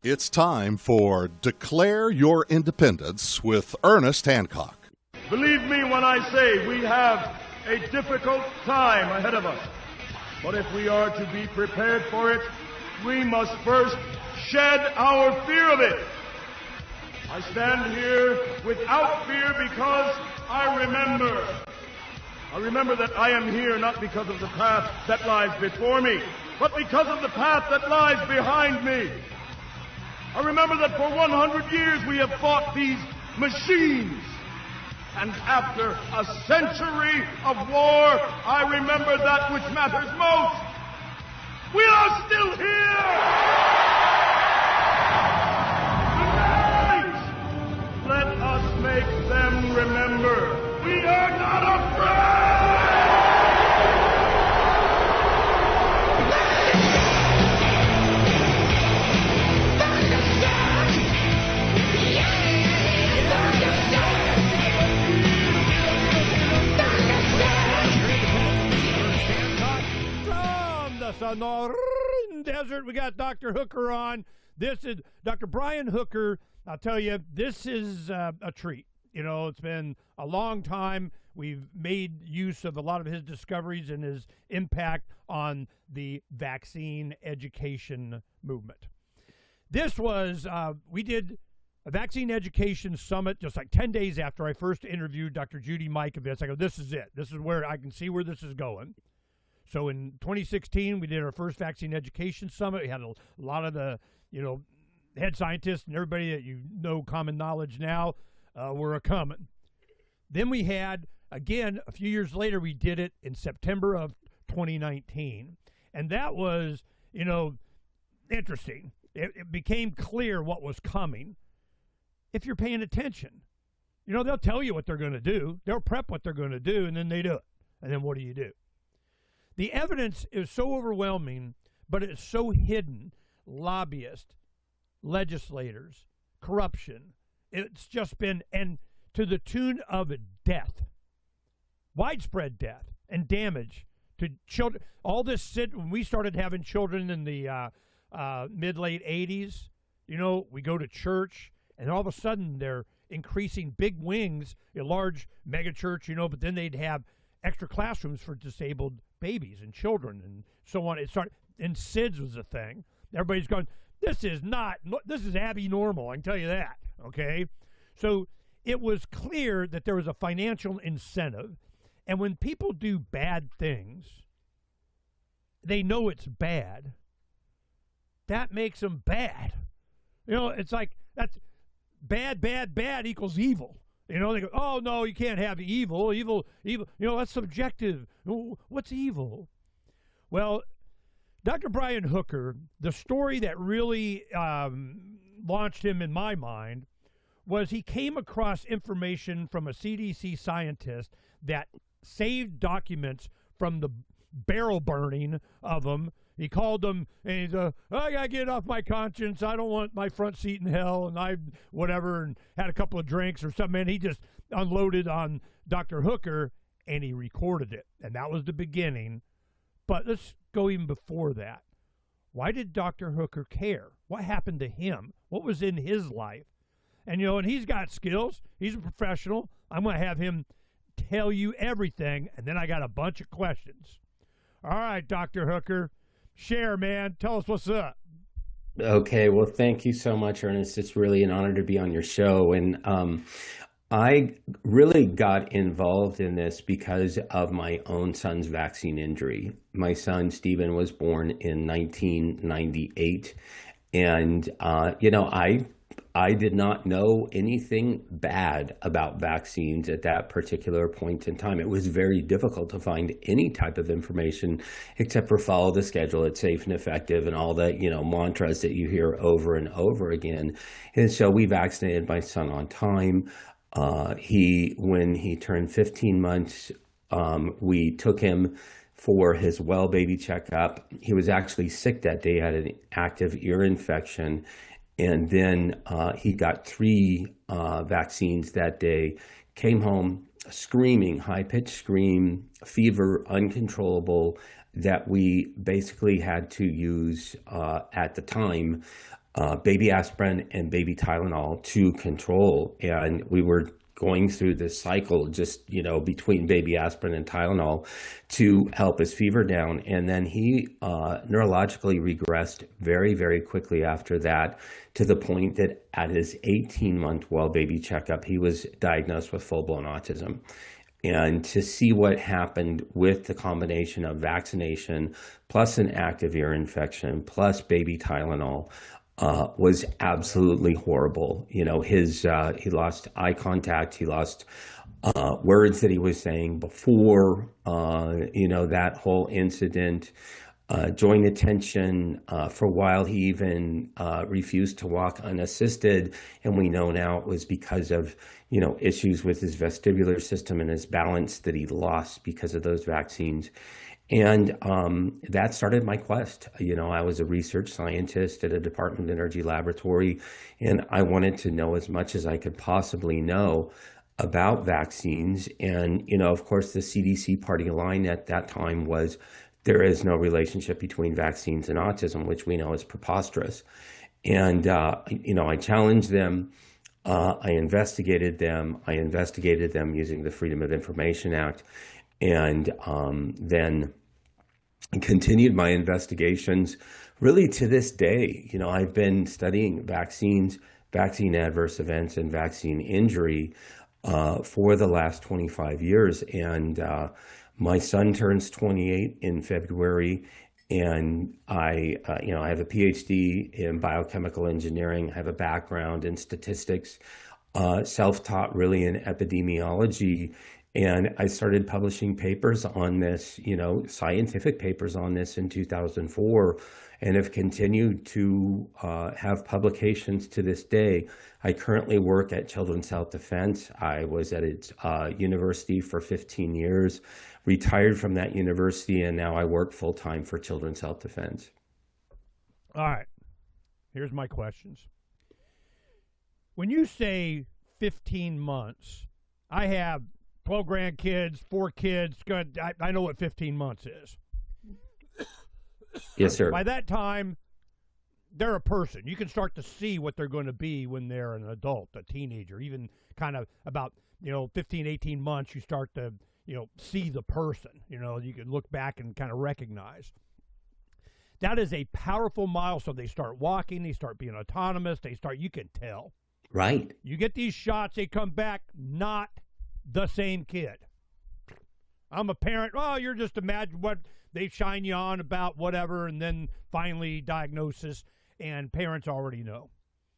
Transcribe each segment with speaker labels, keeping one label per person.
Speaker 1: It's time for Declare Your Independence with Ernest Hancock.
Speaker 2: Believe me when I say we have a difficult time ahead of us. But if we are to be prepared for it, we must first shed our fear of it. I stand here without fear because I remember that I am here not because of the path that lies before me, but because of the path that lies behind me. I remember that for 100 years we have fought these machines. And after a century of war, I remember that which matters most. We are still here! Tonight, let us make them remember we are not afraid!
Speaker 3: Sonoran Desert. We got Dr. Hooker on. This is Dr. Brian Hooker. I'll tell you, this is a treat. You know, it's been a long time. We've made use of a lot of his discoveries and his impact on the vaccine education movement. This was, we did a vaccine education summit just like 10 days after I first interviewed Dr. Judy Mikovits. I go, this is it. This is where I can see where this is going. So in 2016, we did our first vaccine education summit. We had a lot of the, head scientists and everybody that common knowledge now were a-coming. Then we had, again, a few years later, we did it in September of 2019. And that was, interesting. It became clear what was coming if you're paying attention. They'll tell you what they're going to do. They'll prep what they're going to do, and then they do it. And then what do? The evidence is so overwhelming, but it's so hidden. Lobbyists, legislators, corruption. It's just been, and to the tune of death, widespread death and damage to children. All this, when we started having children in the mid-late 80s, we go to church, and all of a sudden they're increasing big wings, a large mega church, but then they'd have extra classrooms for disabled babies and children and so on. It started, and SIDS was a thing. Everybody's going, this is Abby normal, I can tell you that, okay? So it was clear that there was a financial incentive, and when people do bad things, they know it's bad. That makes them bad. It's like, that's bad equals evil. They go, oh, no, you can't have evil. That's subjective. What's evil? Well, Dr. Brian Hooker, the story that really launched him in my mind was he came across information from a CDC scientist that saved documents from the barrel burning of them. He called them, and he's I got to get it off my conscience. I don't want my front seat in hell, and and had a couple of drinks or something, and he just unloaded on Dr. Hooker, and he recorded it. And that was the beginning. But let's go even before that. Why did Dr. Hooker care? What happened to him? What was in his life? And, and he's got skills. He's a professional. I'm going to have him tell you everything, and then I got a bunch of questions. All right, Dr. Hooker. Share, man. Tell us what's up.
Speaker 4: Okay. Well, thank you so much, Ernest. It's really an honor to be on your show. And I really got involved in this because of my own son's vaccine injury. My son, Stephen, was born in 1998. And, I did not know anything bad about vaccines at that particular point in time. It was very difficult to find any type of information except for follow the schedule, it's safe and effective, and all the, mantras that you hear over and over again. And so we vaccinated my son on time. When he turned 15 months, we took him for his well baby checkup. He was actually sick that day, had an active ear infection. And then he got 3 vaccines that day, came home screaming, high-pitched scream, fever, uncontrollable, that we basically had to use at the time baby aspirin and baby Tylenol to control. And we were going through this cycle just, between baby aspirin and Tylenol to help his fever down. And then he neurologically regressed very, very quickly after that, to the point that at his 18-month well baby checkup, he was diagnosed with full-blown autism. And to see what happened with the combination of vaccination plus an active ear infection plus baby Tylenol was absolutely horrible. He lost eye contact. He lost words that he was saying before, that whole incident. Joint attention. For a while, he even refused to walk unassisted. And we know now it was because of, issues with his vestibular system and his balance that he lost because of those vaccines. And that started my quest. I was a research scientist at a Department of Energy laboratory, and I wanted to know as much as I could possibly know about vaccines. And, of course, the CDC party line at that time was there is no relationship between vaccines and autism, which we know is preposterous. And, I challenged them. I investigated them. I investigated them using the Freedom of Information Act, and then continued my investigations really to this day. I've been studying vaccines, vaccine adverse events, and vaccine injury for the last 25 years. And my son turns 28 in February, and I have a PhD in biochemical engineering. I have a background in statistics, self-taught really in epidemiology. And I started publishing papers on this, scientific papers on this in 2004, and have continued to have publications to this day. I currently work at Children's Health Defense. I was at its university for 15 years, retired from that university, and now I work full-time for Children's Health Defense.
Speaker 3: All right. Here's my questions. When you say 15 months, I have 12 grandkids, 4 kids. Good. I know what 15 months is.
Speaker 4: Yes, sir.
Speaker 3: By that time, they're a person. You can start to see what they're going to be when they're an adult, a teenager. Even kind of about, 15, 18 months, you start to, see the person. You can look back and kind of recognize. That is a powerful milestone. They start walking. They start being autonomous. You can tell.
Speaker 4: Right.
Speaker 3: You get these shots, they come back not the same kid. I'm a parent. Oh, you're just imagine what they shine you on about whatever, and then finally diagnosis, and parents already know.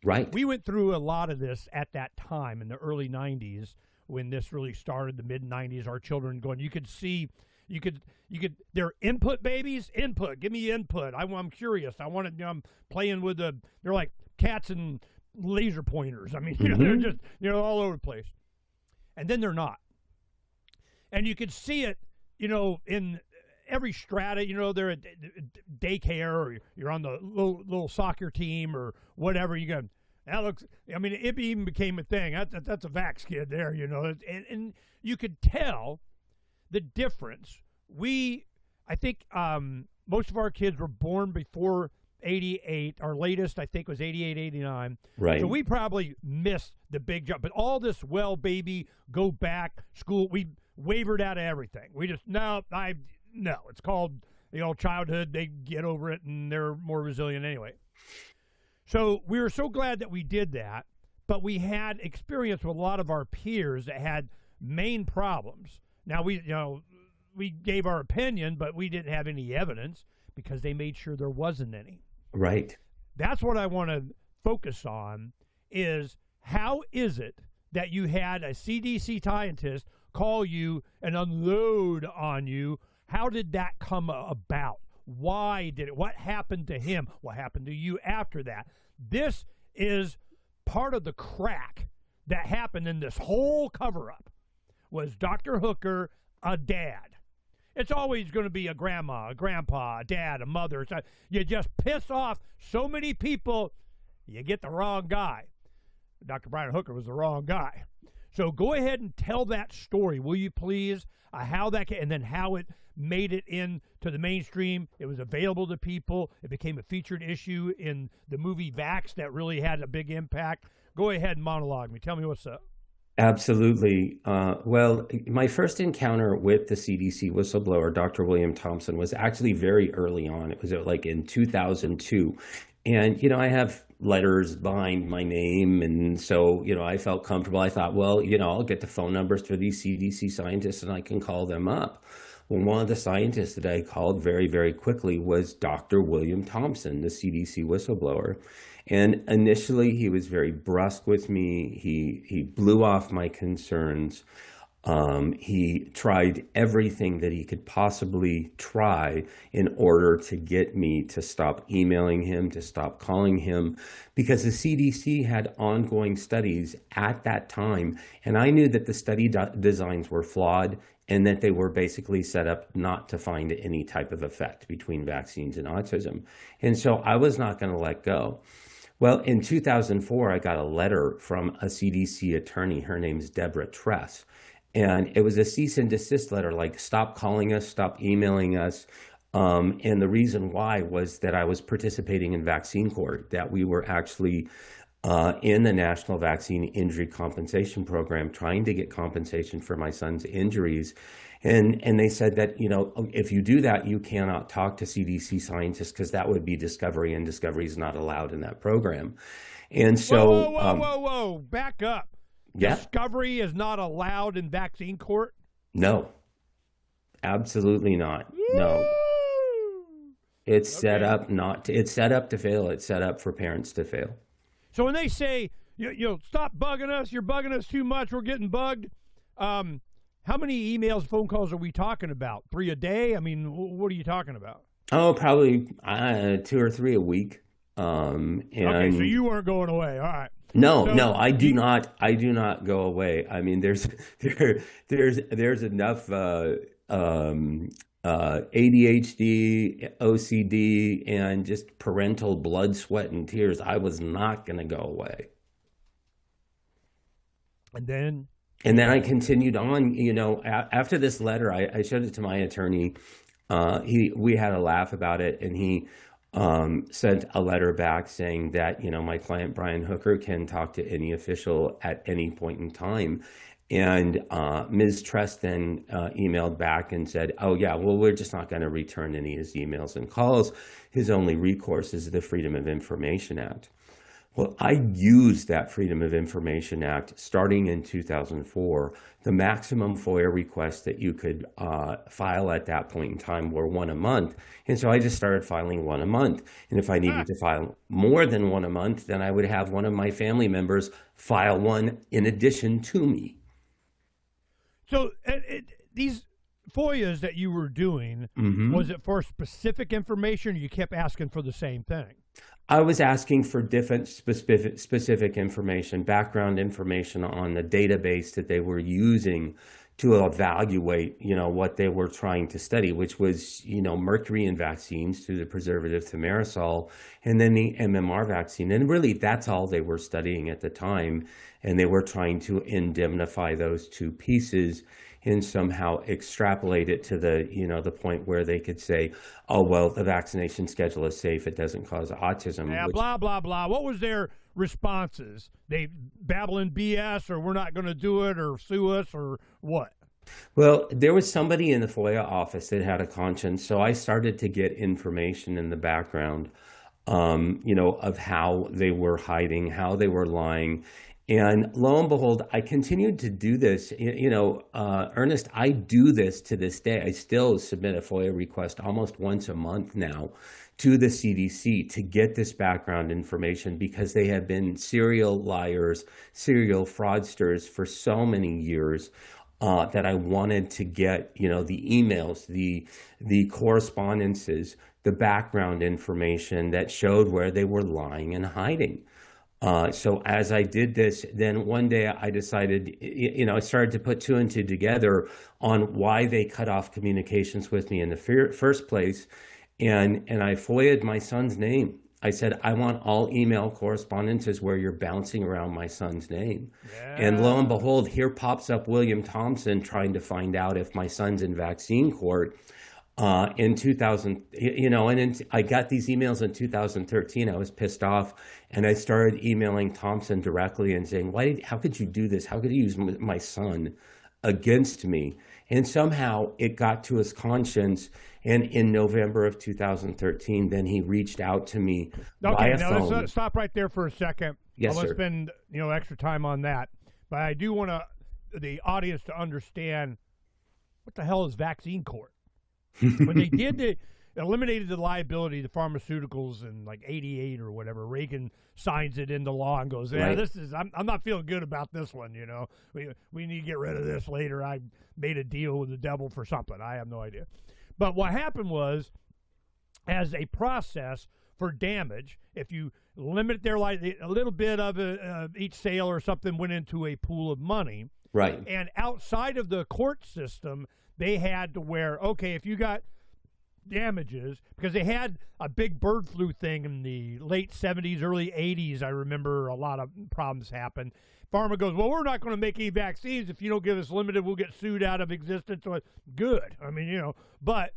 Speaker 4: Right.
Speaker 3: We went through a lot of this at that time in the early 90s when this really started, the mid 90s, our children going, you could see, they're input babies, input, give me input. I'm curious. I want to, I'm playing with they're like cats and laser pointers. I mean, they're just, all over the place. And then they're not. And you could see it, in every strata, they're at daycare, or you're on the little soccer team or whatever. You go, that looks, it even became a thing. That's a vax kid there, and you could tell the difference. I think most of our kids were born before 88. Our latest, I think, was 88, 89.
Speaker 4: Right.
Speaker 3: So we probably missed the big jump. But all this, baby, go back, school, we wavered out of everything. We just, no, it's called, childhood. They get over it, and they're more resilient anyway. So we were so glad that we did that, but we had experience with a lot of our peers that had main problems. Now, we gave our opinion, but we didn't have any evidence because they made sure there wasn't any.
Speaker 4: Right.
Speaker 3: That's what I want to focus on, is how is it that you had a CDC scientist call you and unload on you? How did that come about? Why did it? What happened to him? What happened to you after that? This is part of the crack that happened in this whole cover-up. Was Dr. Hooker a dad? It's always going to be a grandma, a grandpa, a dad, a mother. So you just piss off so many people, you get the wrong guy. Dr. Brian Hooker was the wrong guy. So go ahead and tell that story, will you please? How that and then how it made it into the mainstream. It was available to people. It became a featured issue in the movie Vax that really had a big impact. Go ahead and monologue me. Tell me what's up.
Speaker 4: Absolutely. Well, my first encounter with the CDC whistleblower, Dr. William Thompson, was actually very early on. It was like in 2002. And, I have letters behind my name. And so, I felt comfortable. I thought, well, I'll get the phone numbers for these CDC scientists and I can call them up. Well, one of the scientists that I called very, very quickly was Dr. William Thompson, the CDC whistleblower. And initially, he was very brusque with me. He blew off my concerns. He tried everything that he could possibly try in order to get me to stop emailing him, to stop calling him, because the CDC had ongoing studies at that time. And I knew that the study designs were flawed and that they were basically set up not to find any type of effect between vaccines and autism. And so I was not going to let go. Well, in 2004, I got a letter from a CDC attorney. Her name's Deborah Tress. And it was a cease and desist letter, like stop calling us, stop emailing us. And the reason why was that I was participating in vaccine court, that we were actually in the National Vaccine Injury Compensation Program trying to get compensation for my son's injuries. And they said that, if you do that, you cannot talk to CDC scientists because that would be discovery, and discovery is not allowed in that program. And so...
Speaker 3: Whoa. Back up.
Speaker 4: Yeah.
Speaker 3: Discovery is not allowed in vaccine court?
Speaker 4: No. Absolutely not. No. It's set up it's set up to fail. It's set up for parents to fail.
Speaker 3: So when they say, stop bugging us, you're bugging us too much, we're getting bugged, how many emails, phone calls are we talking about? 3 a day? I mean, what are you talking about?
Speaker 4: Oh, probably 2 or 3 a week.
Speaker 3: Okay, so you weren't going away. All right.
Speaker 4: No, I do not. I do not go away. I mean, there's enough ADHD, OCD, and just parental blood, sweat, and tears. I was not going to go away. And then I continued on. After this letter, I showed it to my attorney. We had a laugh about it, and he sent a letter back saying that, my client, Brian Hooker, can talk to any official at any point in time. And Ms. Tress then emailed back and said, oh, yeah, well, we're just not going to return any of his emails and calls. His only recourse is the Freedom of Information Act. Well, I used that Freedom of Information Act starting in 2004. The maximum FOIA requests that you could file at that point in time were 1 a month. And so I just started filing 1 a month. And if I needed to file more than 1 a month, then I would have one of my family members file one in addition to me.
Speaker 3: So these FOIAs that you were doing, was it for specific information, or you kept asking for the same thing?
Speaker 4: I was asking for different specific information, background information on the database that they were using to evaluate, what they were trying to study, which was, mercury in vaccines through the preservative thimerosal, and then the MMR vaccine. And really, that's all they were studying at the time. And they were trying to indemnify those two pieces and somehow extrapolate it to the point where they could say, oh, well, the vaccination schedule is safe. It doesn't cause autism.
Speaker 3: Yeah, blah, blah, blah. What was their responses? They babbling BS, or we're not going to do it, or sue us, or what?
Speaker 4: Well, there was somebody in the FOIA office that had a conscience. So I started to get information in the background, of how they were hiding, how they were lying. And lo and behold, I continued to do this. Ernest, I do this to this day. I still submit a FOIA request almost once a month now to the CDC to get this background information, because they have been serial liars, serial fraudsters for so many years that I wanted to get, the emails, the correspondences, the background information that showed where they were lying and hiding. So as I did this, then one day I decided, I started to put 2 and 2 together on why they cut off communications with me in the first place. And I FOIA'd my son's name. I said, I want all email correspondences where you're bouncing around my son's name.
Speaker 3: Yeah.
Speaker 4: And lo and behold, here pops up William Thompson trying to find out if my son's in vaccine court in 2000, and then I got these emails in 2013. I was pissed off, and I started emailing Thompson directly and saying, how could you do this? How could you use my son against me? And somehow it got to his conscience. And in November of 2013, then he reached out to me
Speaker 3: Okay,
Speaker 4: via
Speaker 3: now
Speaker 4: phone.
Speaker 3: let's stop right there for a second.
Speaker 4: Yes,
Speaker 3: I want
Speaker 4: sir.
Speaker 3: to spend extra time on that, but I do want the audience to understand what the hell is vaccine court. When they eliminated the liability to pharmaceuticals in like '88 or whatever, Reagan signs it into law and goes, "Yeah,
Speaker 4: Right.
Speaker 3: I'm not feeling good about this one. We need to get rid of this later. I made a deal with the devil for something. I have no idea." But what happened was, as a process for damage, if you limit their a little bit of each sale or something went into a pool of money.
Speaker 4: Right.
Speaker 3: And outside of the court system, they had to if you got damages, because they had a big bird flu thing in the late 70s, early 80s. I remember a lot of problems happened. Pharma goes, well, we're not going to make any vaccines. If you don't give us limited, we'll get sued out of existence. So good. I mean, but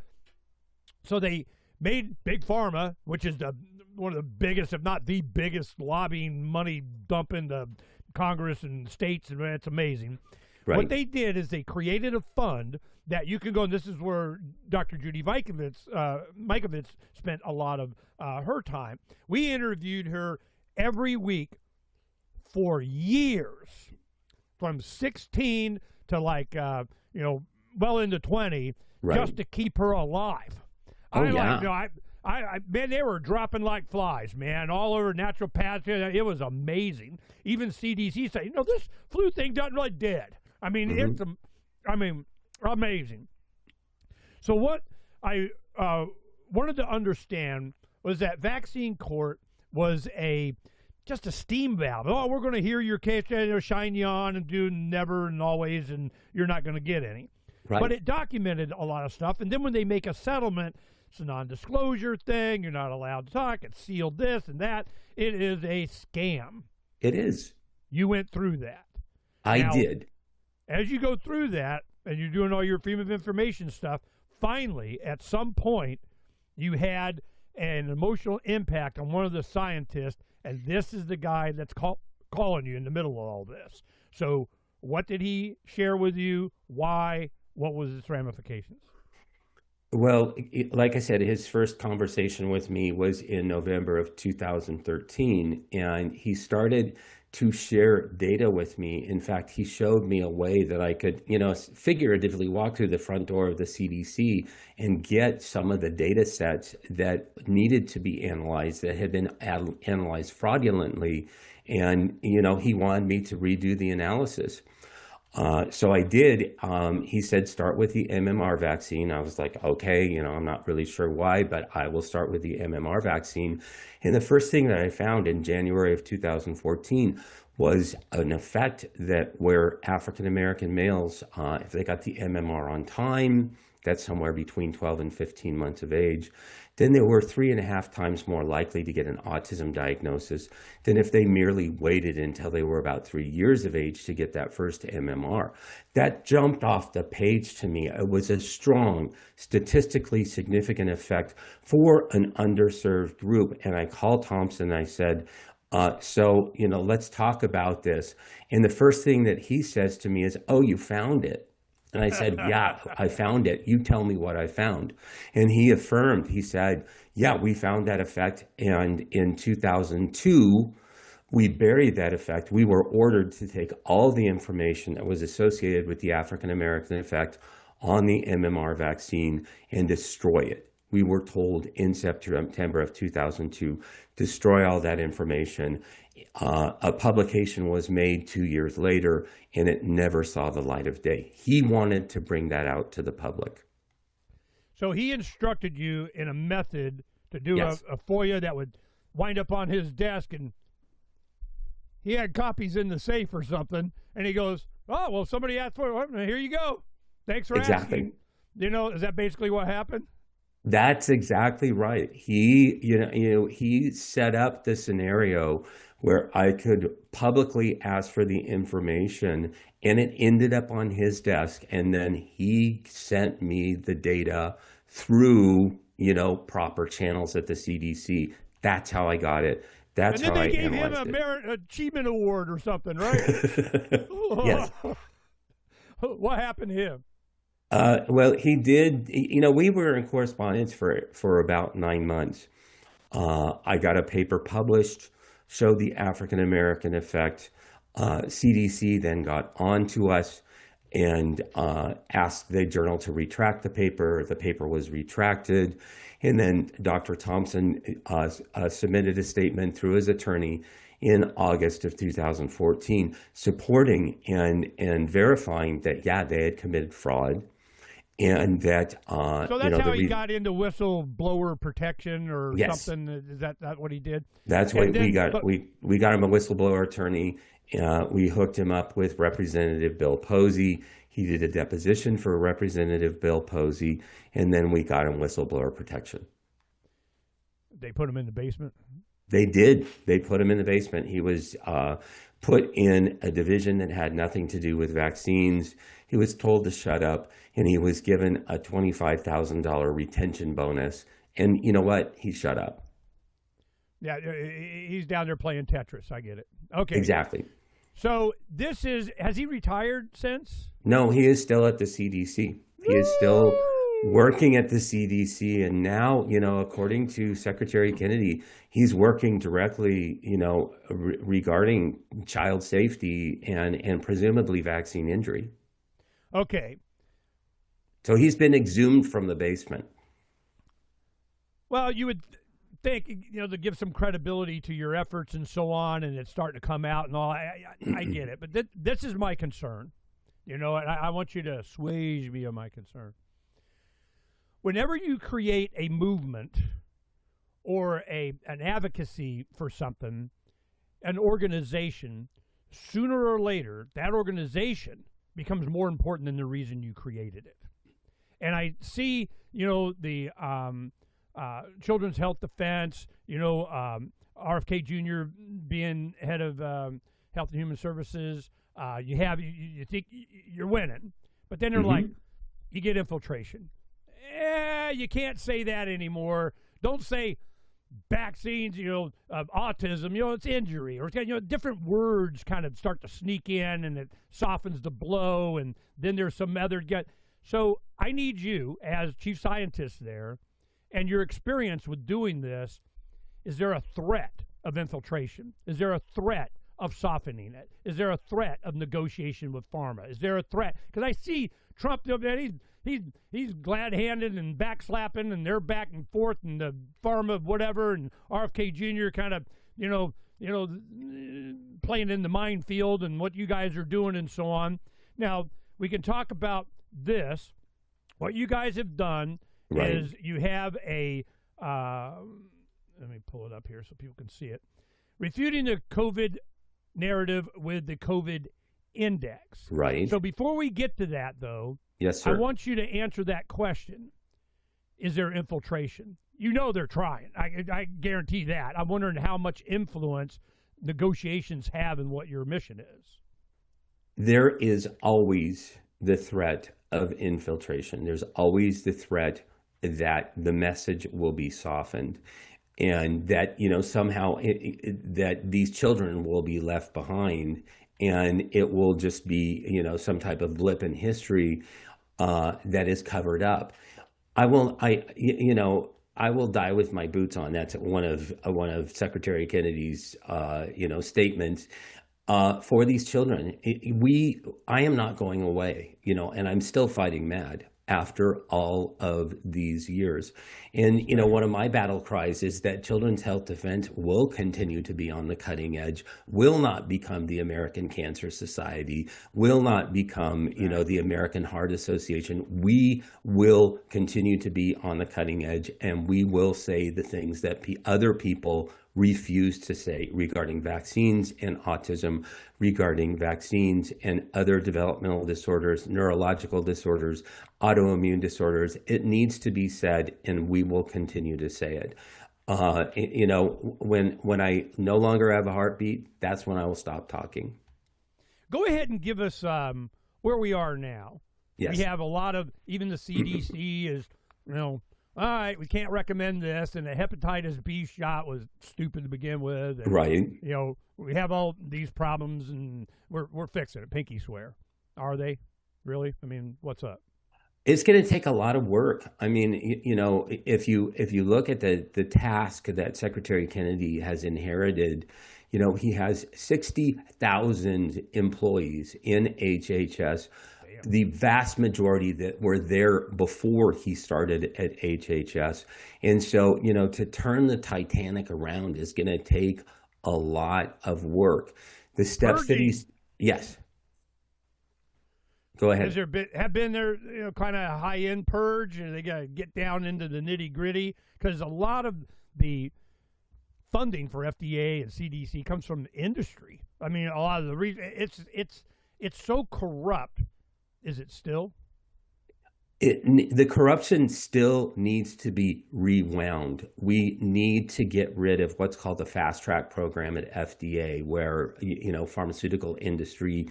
Speaker 3: so they made Big Pharma, which is one of the biggest, if not the biggest, lobbying money dump into Congress and states, and it's amazing.
Speaker 4: Right.
Speaker 3: What they did is they created a fund that you can go, and this is where Dr. Judy Mikovits spent a lot of her time. We interviewed her every week for years, from 16 to well into 20,
Speaker 4: Right.
Speaker 3: just to keep her alive.
Speaker 4: Oh,
Speaker 3: Man, they were dropping like flies, man, all over naturopaths. It was amazing. Even CDC said, this flu thing doesn't really dead. I mean, it's amazing. So what I wanted to understand was that vaccine court was just a steam valve. Oh, we're going to hear your case, shine you on and do never and always, and you're not going to get any.
Speaker 4: Right.
Speaker 3: But it documented a lot of stuff. And then when they make a settlement, it's a non-disclosure thing. You're not allowed to talk. It's sealed this and that. It is a scam.
Speaker 4: It is.
Speaker 3: You went through that.
Speaker 4: I
Speaker 3: Now,
Speaker 4: did.
Speaker 3: As you go through that and you're doing all your freedom of information stuff, finally, at some point, you had an emotional impact on one of the scientists, and this is the guy that's calling you in the middle of all this. So what did he share with you? Why? What was its ramifications?
Speaker 4: Well, like I said, his first conversation with me was in November of 2013, and he started to share data with me. In fact, he showed me a way that I could, figuratively walk through the front door of the CDC and get some of the data sets that needed to be analyzed, that had been analyzed fraudulently. And, he wanted me to redo the analysis. So I did. He said, start with the MMR vaccine. I was like, okay, I'm not really sure why, but I will start with the MMR vaccine. And the first thing that I found in January of 2014 was an effect that where African-American males, if they got the MMR on time, that's somewhere between 12 and 15 months of age, then they were 3.5 times more likely to get an autism diagnosis than if they merely waited until they were about 3 years of age to get that first MMR. That jumped off the page to me. It was a strong, statistically significant effect for an underserved group. And I called Thompson and I said, let's talk about this. And the first thing that he says to me is, oh, you found it. And I said, yeah, I found it. You tell me what I found. And he affirmed, he said, yeah, we found that effect. And in 2002, we buried that effect. We were ordered to take all the information that was associated with the African-American effect on the MMR vaccine and destroy it. We were told in September of 2002, destroy all that information. A publication was made 2 years later, and it never saw the light of day. He wanted to bring that out to the public.
Speaker 3: So he instructed you in a method to do
Speaker 4: Yes.
Speaker 3: a FOIA that would wind up on his desk, and he had copies in the safe or something, and he goes, oh, well, somebody asked for it. Well, here you go. Thanks for
Speaker 4: Exactly.
Speaker 3: asking. Is that basically what happened?
Speaker 4: That's exactly right. He set up the scenario where I could publicly ask for the information, and it ended up on his desk, and then he sent me the data through, proper channels at the CDC. That's how I got it. That's
Speaker 3: And then
Speaker 4: how I
Speaker 3: they gave him
Speaker 4: analyzed
Speaker 3: a
Speaker 4: it.
Speaker 3: Merit Achievement Award or something, right?
Speaker 4: Yes.
Speaker 3: What happened to him?
Speaker 4: Well, he did. We were in correspondence for about 9 months. I got a paper published, showed the African American effect. CDC then got on to us and asked the journal to retract the paper. The paper was retracted. And then Dr. Thompson submitted a statement through his attorney in August of 2014, supporting and verifying that, yeah, they had committed fraud. And that,
Speaker 3: so that's how he got into whistleblower protection or something. Is that what he did?
Speaker 4: That's what we got. We got him a whistleblower attorney. We hooked him up with Representative Bill Posey. He did a deposition for Representative Bill Posey, and then we got him whistleblower protection.
Speaker 3: They put him in the basement?
Speaker 4: They did. They put him in the basement. He was put in a division that had nothing to do with vaccines. He was told to shut up, and he was given a $25,000 retention bonus. And you know what? He shut up.
Speaker 3: Yeah, he's down there playing Tetris. I get it. Okay.
Speaker 4: Exactly.
Speaker 3: So has he retired since?
Speaker 4: No, he is still at the CDC. He is still working at the CDC. And now, according to Secretary Kennedy, he's working directly, regarding child safety and presumably vaccine injury.
Speaker 3: Okay.
Speaker 4: So he's been exhumed from the basement.
Speaker 3: Well, you would think, to give some credibility to your efforts and so on, and it's starting to come out and all. I get it. But this is my concern, and I want you to assuage me of my concern. Whenever you create a movement or an advocacy for something, an organization, sooner or later, that organization becomes more important than the reason you created it. And I see, the Children's Health Defense, RFK Jr. being head of Health and Human Services. You think you're winning, but then they're like, you get infiltration. You can't say that anymore. Don't say vaccines, autism, it's injury, or different words kind of start to sneak in, and it softens the blow, and then there's some other So I need you as chief scientist there, and your experience with doing this. Is there a threat of infiltration? Is there a threat of softening it? Is there a threat of negotiation with pharma? Is there a threat? Because I see Trump, he's glad-handed and backslapping, and they're back and forth, and the pharma whatever, and RFK Jr. kind of, playing in the minefield and what you guys are doing and so on. Now, we can talk about this. What you guys have done is you have a, let me pull it up here so people can see it, refuting the COVID narrative with the COVID index.
Speaker 4: Right.
Speaker 3: So before we get to that, though,
Speaker 4: yes, sir,
Speaker 3: I want you to answer that question. Is there infiltration? They're trying. I guarantee that. I'm wondering how much influence negotiations have in what your mission is.
Speaker 4: There is always the threat of infiltration. There's always the threat that the message will be softened, and that somehow that these children will be left behind, and it will just be some type of blip in history that is covered up. I will die with my boots on. That's one of Secretary Kennedy's statements. For these children, I am not going away, and I'm still fighting mad after all of these years. And, one of my battle cries is that Children's Health Defense will continue to be on the cutting edge, will not become the American Cancer Society, will not become, the American Heart Association. We will continue to be on the cutting edge, and we will say the things that other people refuse to say regarding vaccines and autism, regarding vaccines and other developmental disorders, neurological disorders, autoimmune disorders. It needs to be said, and we will continue to say it. When I no longer have a heartbeat, that's when I will stop talking.
Speaker 3: Go ahead and give us where we are now.
Speaker 4: Yes.
Speaker 3: We have a lot of, even the CDC is, all right, we can't recommend this, and the hepatitis B shot was stupid to begin with. And,
Speaker 4: right.
Speaker 3: We have all these problems, and we're fixing it. Pinky swear. Are they? Really? I mean, what's up?
Speaker 4: It's going to take a lot of work. I mean, if you look at the task that Secretary Kennedy has inherited, he has 60,000 employees in HHS. Damn. The vast majority that were there before he started at HHS. And so, to turn the Titanic around is going to take a lot of work. The steps that yes. Go ahead.
Speaker 3: Has there been there kind of high end purge, and they got to get down into the nitty gritty? Because a lot of the funding for FDA and CDC comes from the industry. I mean, a lot of the reason it's so corrupt. Is it still?
Speaker 4: The corruption still needs to be rewound. We need to get rid of what's called the fast track program at FDA, where pharmaceutical industry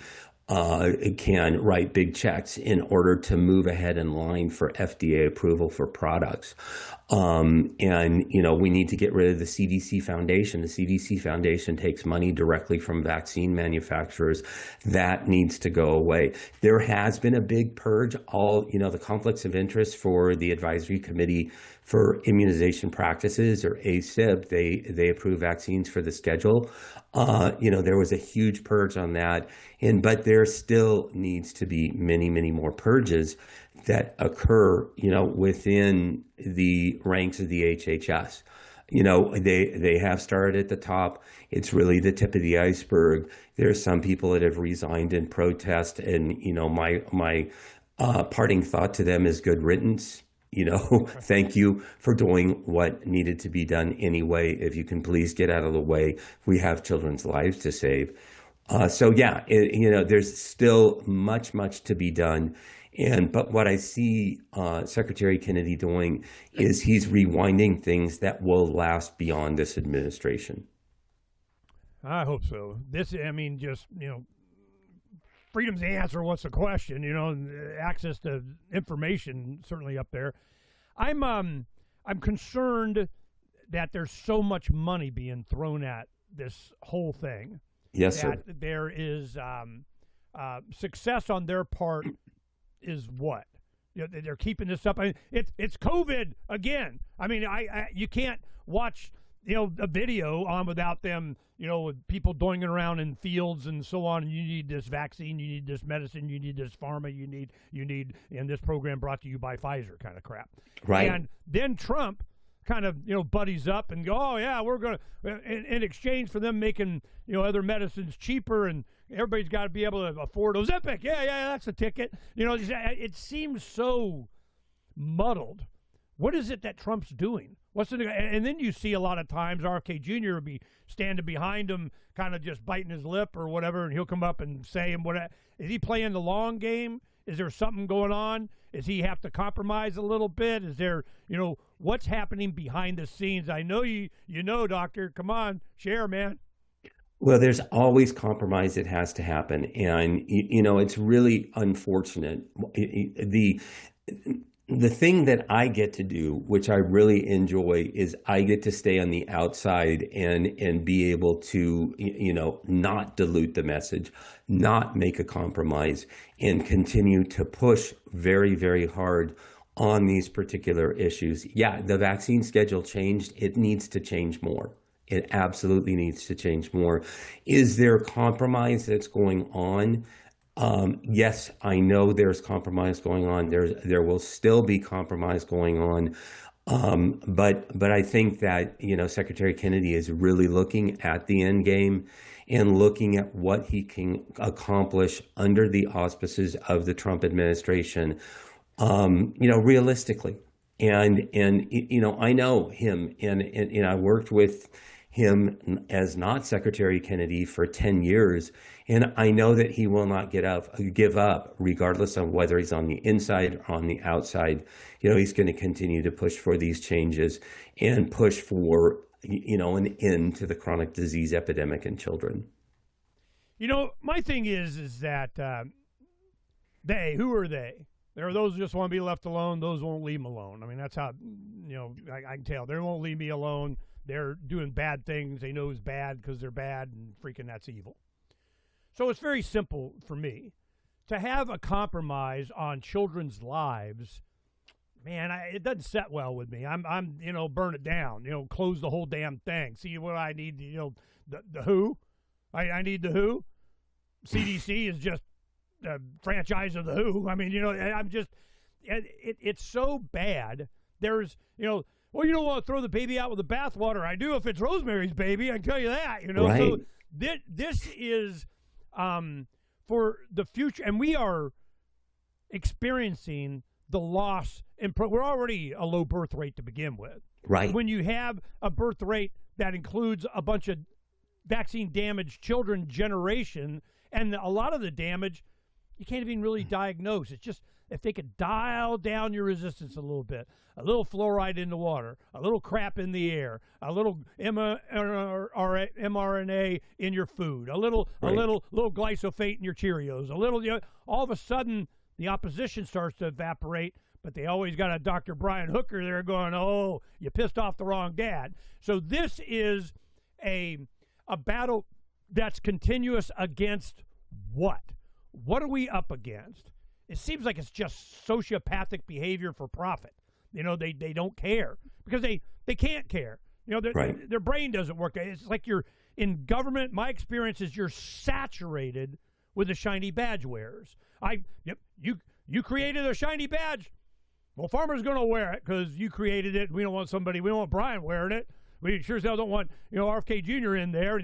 Speaker 4: can write big checks in order to move ahead in line for FDA approval for products. We need to get rid of the CDC Foundation. The CDC Foundation takes money directly from vaccine manufacturers. That needs to go away. There has been a big purge. The conflicts of interest for the Advisory Committee for Immunization Practices, or ACIP, they approve vaccines for the schedule. There was a huge purge on that, but there still needs to be many, many more purges that occur, within the ranks of the HHS. They have started at the top. It's really the tip of the iceberg. There are some people that have resigned in protest, and my parting thought to them is good riddance. Thank you for doing what needed to be done anyway. If you can please get out of the way, we have children's lives to save. There's still much to be done. But what I see Secretary Kennedy doing is he's rewinding things that will last beyond this administration.
Speaker 3: I hope so. Freedom's the answer. What's the question? Access to information certainly up there. I'm concerned that there's so much money being thrown at this whole thing.
Speaker 4: Yes,
Speaker 3: that
Speaker 4: sir.
Speaker 3: There is success on their part is what? They're keeping this up. I mean, it's COVID again. I mean, you can't watch a video on without them, with people doing it around in fields and so on. And you need this vaccine, you need this medicine, you need this pharma, you need, and this program brought to you by Pfizer kind of crap.
Speaker 4: Right.
Speaker 3: And then Trump kind of, buddies up and go, oh yeah, we're going to, in exchange for them making, other medicines cheaper, and everybody's got to be able to afford Ozempic. Yeah, that's a ticket. It seems so muddled. What is it that Trump's doing? And then you see a lot of times RFK Jr. will be standing behind him, kind of just biting his lip or whatever, and he'll come up and say him what. Is he playing the long game? Is there something going on? Does he have to compromise a little bit? Is there, what's happening behind the scenes? I know you know, Doctor. Come on, share, man.
Speaker 4: Well, there's always compromise that has to happen. And, it's really unfortunate. The thing that I get to do, which I really enjoy, is I get to stay on the outside and be able to, not dilute the message, not make a compromise, and continue to push very, very hard on these particular issues. Yeah, the vaccine schedule changed. It needs to change more. It absolutely needs to change more. Is there compromise that's going on? Yes, I know there's compromise going on. There will still be compromise going on. But I think that, Secretary Kennedy is really looking at the end game and looking at what he can accomplish under the auspices of the Trump administration, realistically. And I know him, and I worked with him as not Secretary Kennedy for 10 years. And I know that he will not give up, regardless of whether he's on the inside or on the outside. He's going to continue to push for these changes and push for, an end to the chronic disease epidemic in children.
Speaker 3: My thing is that who are they? There are those who just want to be left alone. Those won't leave them alone. I mean, that's how, I can tell. They won't leave me alone. They're doing bad things. They know it's bad because they're bad, and freaking that's evil. So it's very simple for me to have a compromise on children's lives. Man, it doesn't set well with me. I'm burn it down. Close the whole damn thing. See what I need. The WHO. I need the WHO. CDC is just a franchise of the WHO. I mean, I'm just. It's so bad. There's, well, you don't want to throw the baby out with the bathwater. I do if it's Rosemary's Baby. I can tell you that.
Speaker 4: Right.
Speaker 3: So this is for the future, and we are experiencing the loss. We're already a low birth rate to begin with.
Speaker 4: Right.
Speaker 3: When you have a birth rate that includes a bunch of vaccine damaged children generation, and a lot of the damage you can't even really diagnose. It's just if they could dial down your resistance a little bit, a little fluoride in the water, a little crap in the air, a little mRNA in your food, a little glyphosate in your Cheerios, a little, all of a sudden the opposition starts to evaporate. But they always got a Dr. Brian Hooker there going, oh, you pissed off the wrong dad. So this is a battle that's continuous against what? What are we up against? It seems like it's just sociopathic behavior for profit. They don't care because they can't care. Their brain doesn't work. It's like you're in government. My experience is you're saturated with the shiny badge wearers. You created a shiny badge. Well, Farmer's going to wear it because you created it. We don't want Brian wearing it. We sure as hell don't want, RFK Jr. in there.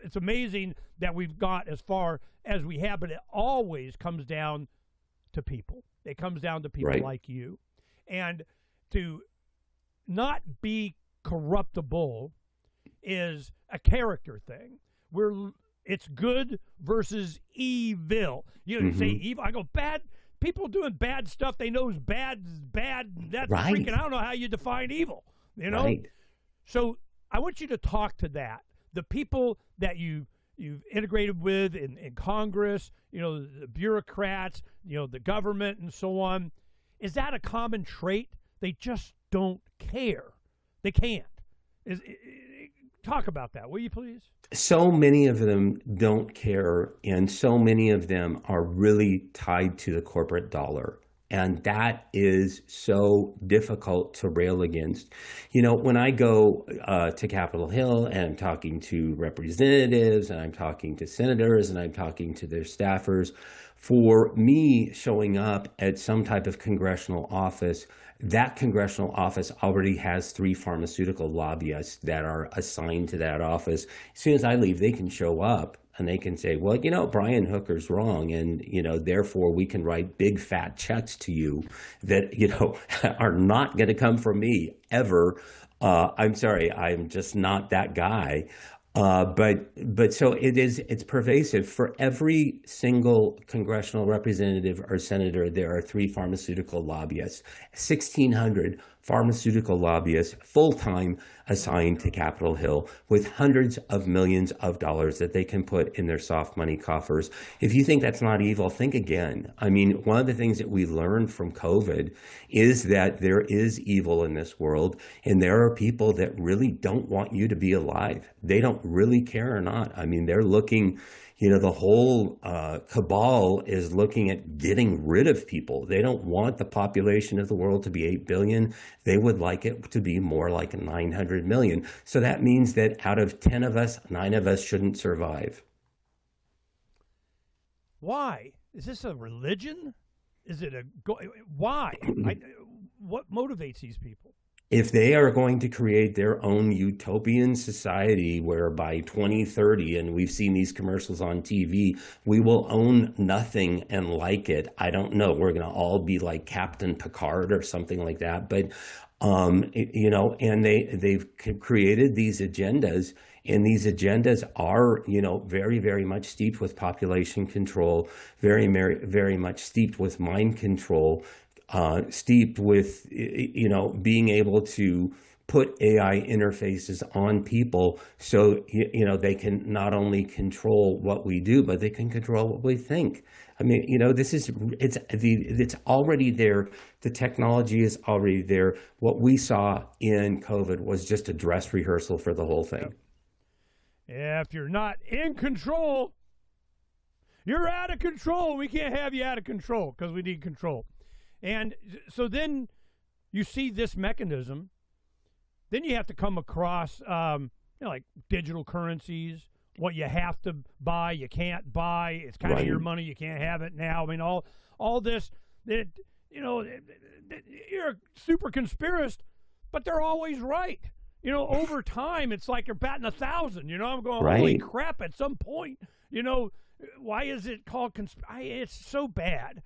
Speaker 3: It's amazing that we've got as far as we have, but it always comes down to people. It comes down to people like you. And to not be corruptible is a character thing. It's good versus evil. You say evil. I go, bad. People doing bad stuff they know is bad. That's freaking, I don't know how you define evil,
Speaker 4: Right.
Speaker 3: So I want you to talk to that. The people that you've integrated with in Congress, the bureaucrats, the government and so on. Is that a common trait? They just don't care. They can't. Talk about that, will you please?
Speaker 4: So many of them don't care, and so many of them are really tied to the corporate dollar. And that is so difficult to rail against. When I go to Capitol Hill and I'm talking to representatives and I'm talking to senators and I'm talking to their staffers, for me showing up at some type of congressional office, that congressional office already has 3 pharmaceutical lobbyists that are assigned to that office. As soon as I leave, they can show up and they can say, well, Brian Hooker's wrong. And, therefore we can write big fat checks to you that, are not going to come from me ever. I'm sorry, I'm just not that guy. But so it's pervasive. For every single congressional representative or senator, there are 3 pharmaceutical lobbyists, 1,600 pharmaceutical lobbyists full-time assigned to Capitol Hill with hundreds of millions of dollars that they can put in their soft money coffers. If you think that's not evil, think again. I mean, one of the things that we learned from COVID is that there is evil in this world, and there are people that really don't want you to be alive. They don't really care or not. I mean, they're looking, the whole cabal is looking at getting rid of people. They don't want the population of the world to be 8 billion. They would like it to be more like 900 million. So that means that out of 10 of us, 9 of us shouldn't survive.
Speaker 3: Why? Is this a religion? Is it why? What motivates these people?
Speaker 4: If they are going to create their own utopian society where by 2030, and we've seen these commercials on TV, we will own nothing and like it. I don't know. We're going to all be like Captain Picard or something like that. But, and they've created these agendas, And these agendas are, very, very much steeped with population control, very, very, very much steeped with mind control, steeped with, being able to put AI interfaces on people so, they can not only control what we do, but they can control what we think. I mean, it's already there. The technology is already there. What we saw in COVID was just a dress rehearsal for the whole thing.
Speaker 3: Yeah, if you're not in control, you're out of control. We can't have you out of control because we need control. And so then you see this mechanism. Then you have to come across, like digital currencies, what you have to buy, you can't buy. It's kind of your money. You can't have it now. I mean, all this, that, you're a super conspiracist, but they're always right. Over time, it's like you're batting 1,000. I'm going, holy crap, at some point, why is it called it's so bad.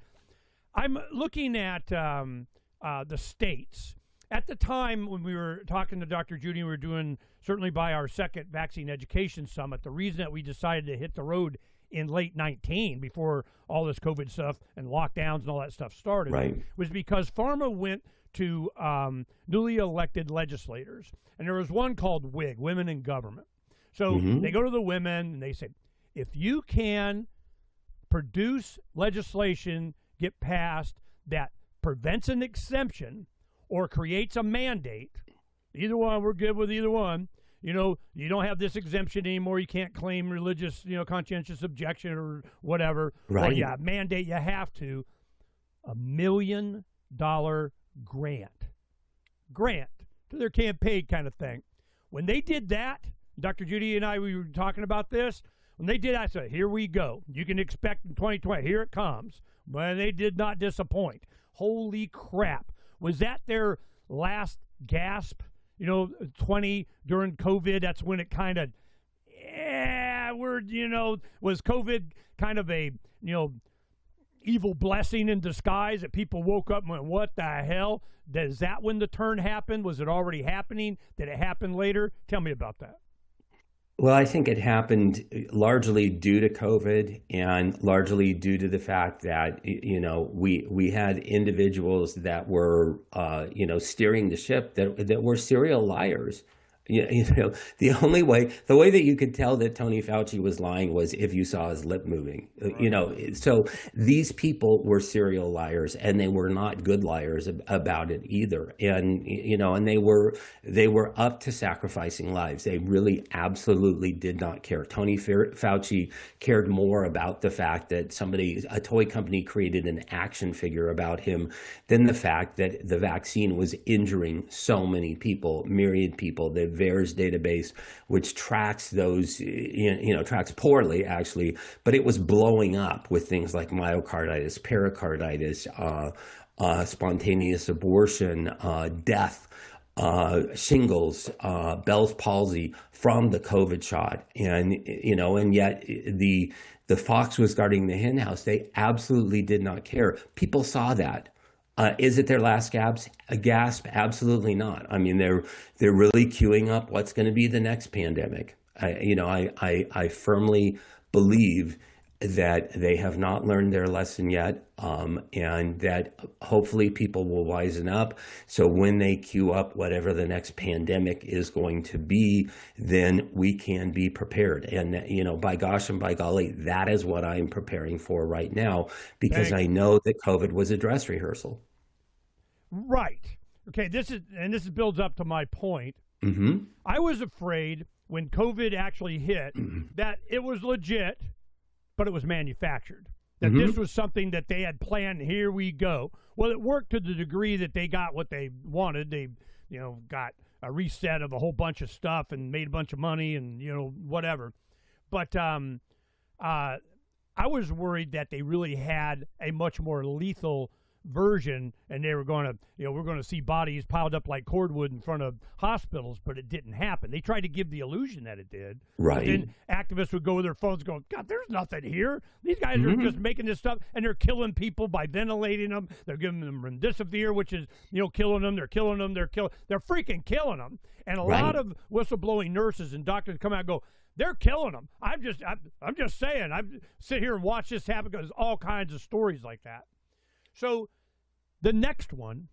Speaker 3: I'm looking at the states. At the time when we were talking to Dr. Judy, we were doing, certainly by our second Vaccine Education Summit, the reason that we decided to hit the road in late 19, before all this COVID stuff and lockdowns and all that stuff started, was because pharma went to newly elected legislators. And there was one called WIG, Women in Government. So they go to the women and they say, if you can produce legislation, get passed that prevents an exemption or creates a mandate, either one, we're good with either one. You don't have this exemption anymore. You can't claim religious, conscientious objection or whatever. Or mandate you have to. $1 million grant to their campaign kind of thing. When they did that, Dr. Judy and I, we were talking about this. When they did that, I said, here we go. You can expect in 2020, here it comes. But they did not disappoint. Holy crap. Was that their last gasp? 20 during COVID, that's when it kind of, was COVID kind of a, evil blessing in disguise that people woke up and went, what the hell? Is that when the turn happened? Was it already happening? Did it happen later? Tell me about that.
Speaker 4: Well, I think it happened largely due to COVID and largely due to the fact that, we had individuals that were, steering the ship that were serial liars. The way that you could tell that Tony Fauci was lying was if you saw his lip moving, so these people were serial liars, and they were not good liars about it either. And, and they were up to sacrificing lives. They really absolutely did not care. Tony Fauci cared more about the fact that a toy company created an action figure about him than the fact that the vaccine was injuring so many people, myriad people. The VAERS database, which tracks those, tracks poorly actually, but it was blowing up with things like myocarditis, pericarditis, spontaneous abortion, death, shingles, Bell's palsy from the COVID shot. And, and yet the fox was guarding the hen house. They absolutely did not care. People saw that. Is it their last gasp? Absolutely not. I mean, they're really queuing up what's going to be the next pandemic. I firmly believe that they have not learned their lesson yet, and that hopefully people will wisen up. So when they queue up whatever the next pandemic is going to be, then we can be prepared. And, by gosh and by golly, that is what I'm preparing for right now, because I know that COVID was a dress rehearsal.
Speaker 3: Right. Okay. This builds up to my point. I was afraid when COVID actually hit that it was legit, but it was manufactured. That this was something that they had planned. Here we go. Well, it worked to the degree that they got what they wanted. They, got a reset of a whole bunch of stuff and made a bunch of money and, whatever. But I was worried that they really had a much more lethal version, and they were going to, we're going to see bodies piled up like cordwood in front of hospitals, but it didn't happen. They tried to give the illusion that it did.
Speaker 4: Right.
Speaker 3: But then activists would go with their phones going, God, there's nothing here. These guys are just making this stuff, and they're killing people by ventilating them. They're giving them remdesivir, which is, killing them. They're killing them. They're freaking killing them. And a lot of whistleblowing nurses and doctors come out and go, they're killing them. I'm just saying. I sit here and watch this happen because all kinds of stories like that. So the next one,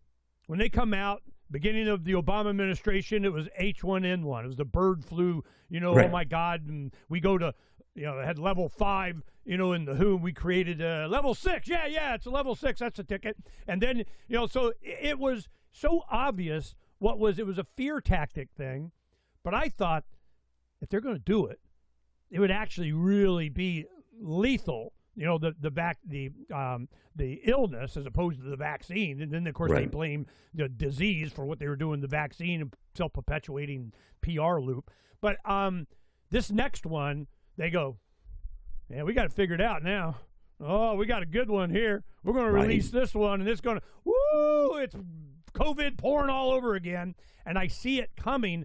Speaker 3: when they come out, beginning of the Obama administration, it was H1N1. It was the bird flu. Oh my God! And we go to, it had level 5. In the WHO, we created level 6. Yeah, it's a level 6. That's a ticket. And then so it was so obvious. It was a fear tactic thing, but I thought, if they're going to do it, it would actually really be lethal. The illness as opposed to the vaccine, and then of course they blame the disease for what they were doing. The vaccine, and self-perpetuating PR loop. But this next one, they go, we got to figure it out now. Oh, we got a good one here. We're going to release this one, and it's going to it's COVID pouring all over again, and I see it coming.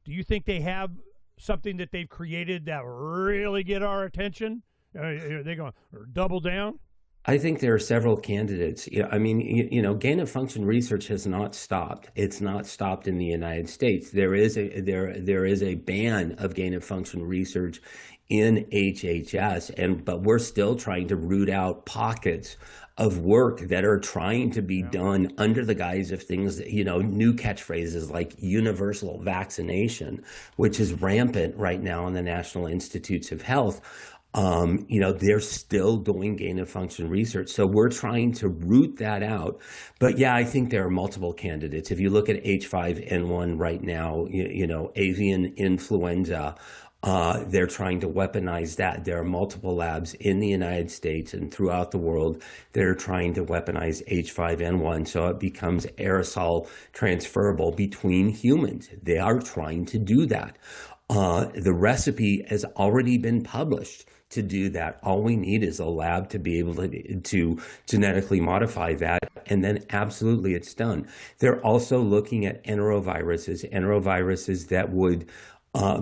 Speaker 3: Do you think they have something that they've created that really get our attention? Are they going to double down?
Speaker 4: I think there are several candidates. Gain of function research has not stopped. It's not stopped in the United States. There is a ban of gain of function research in HHS, but we're still trying to root out pockets of work that are trying to be done under the guise of things that, new catchphrases like universal vaccination, which is rampant right now in the National Institutes of Health. They're still doing gain of function research. So we're trying to root that out. But yeah, I think there are multiple candidates. If you look at H5N1 right now, avian influenza, they're trying to weaponize that. There are multiple labs in the United States and throughout the world that are trying to weaponize H5N1 so it becomes aerosol transferable between humans. They are trying to do that. The recipe has already been published to do that. All we need is a lab to be able to genetically modify that, and then absolutely it's done. They're also looking at enteroviruses that would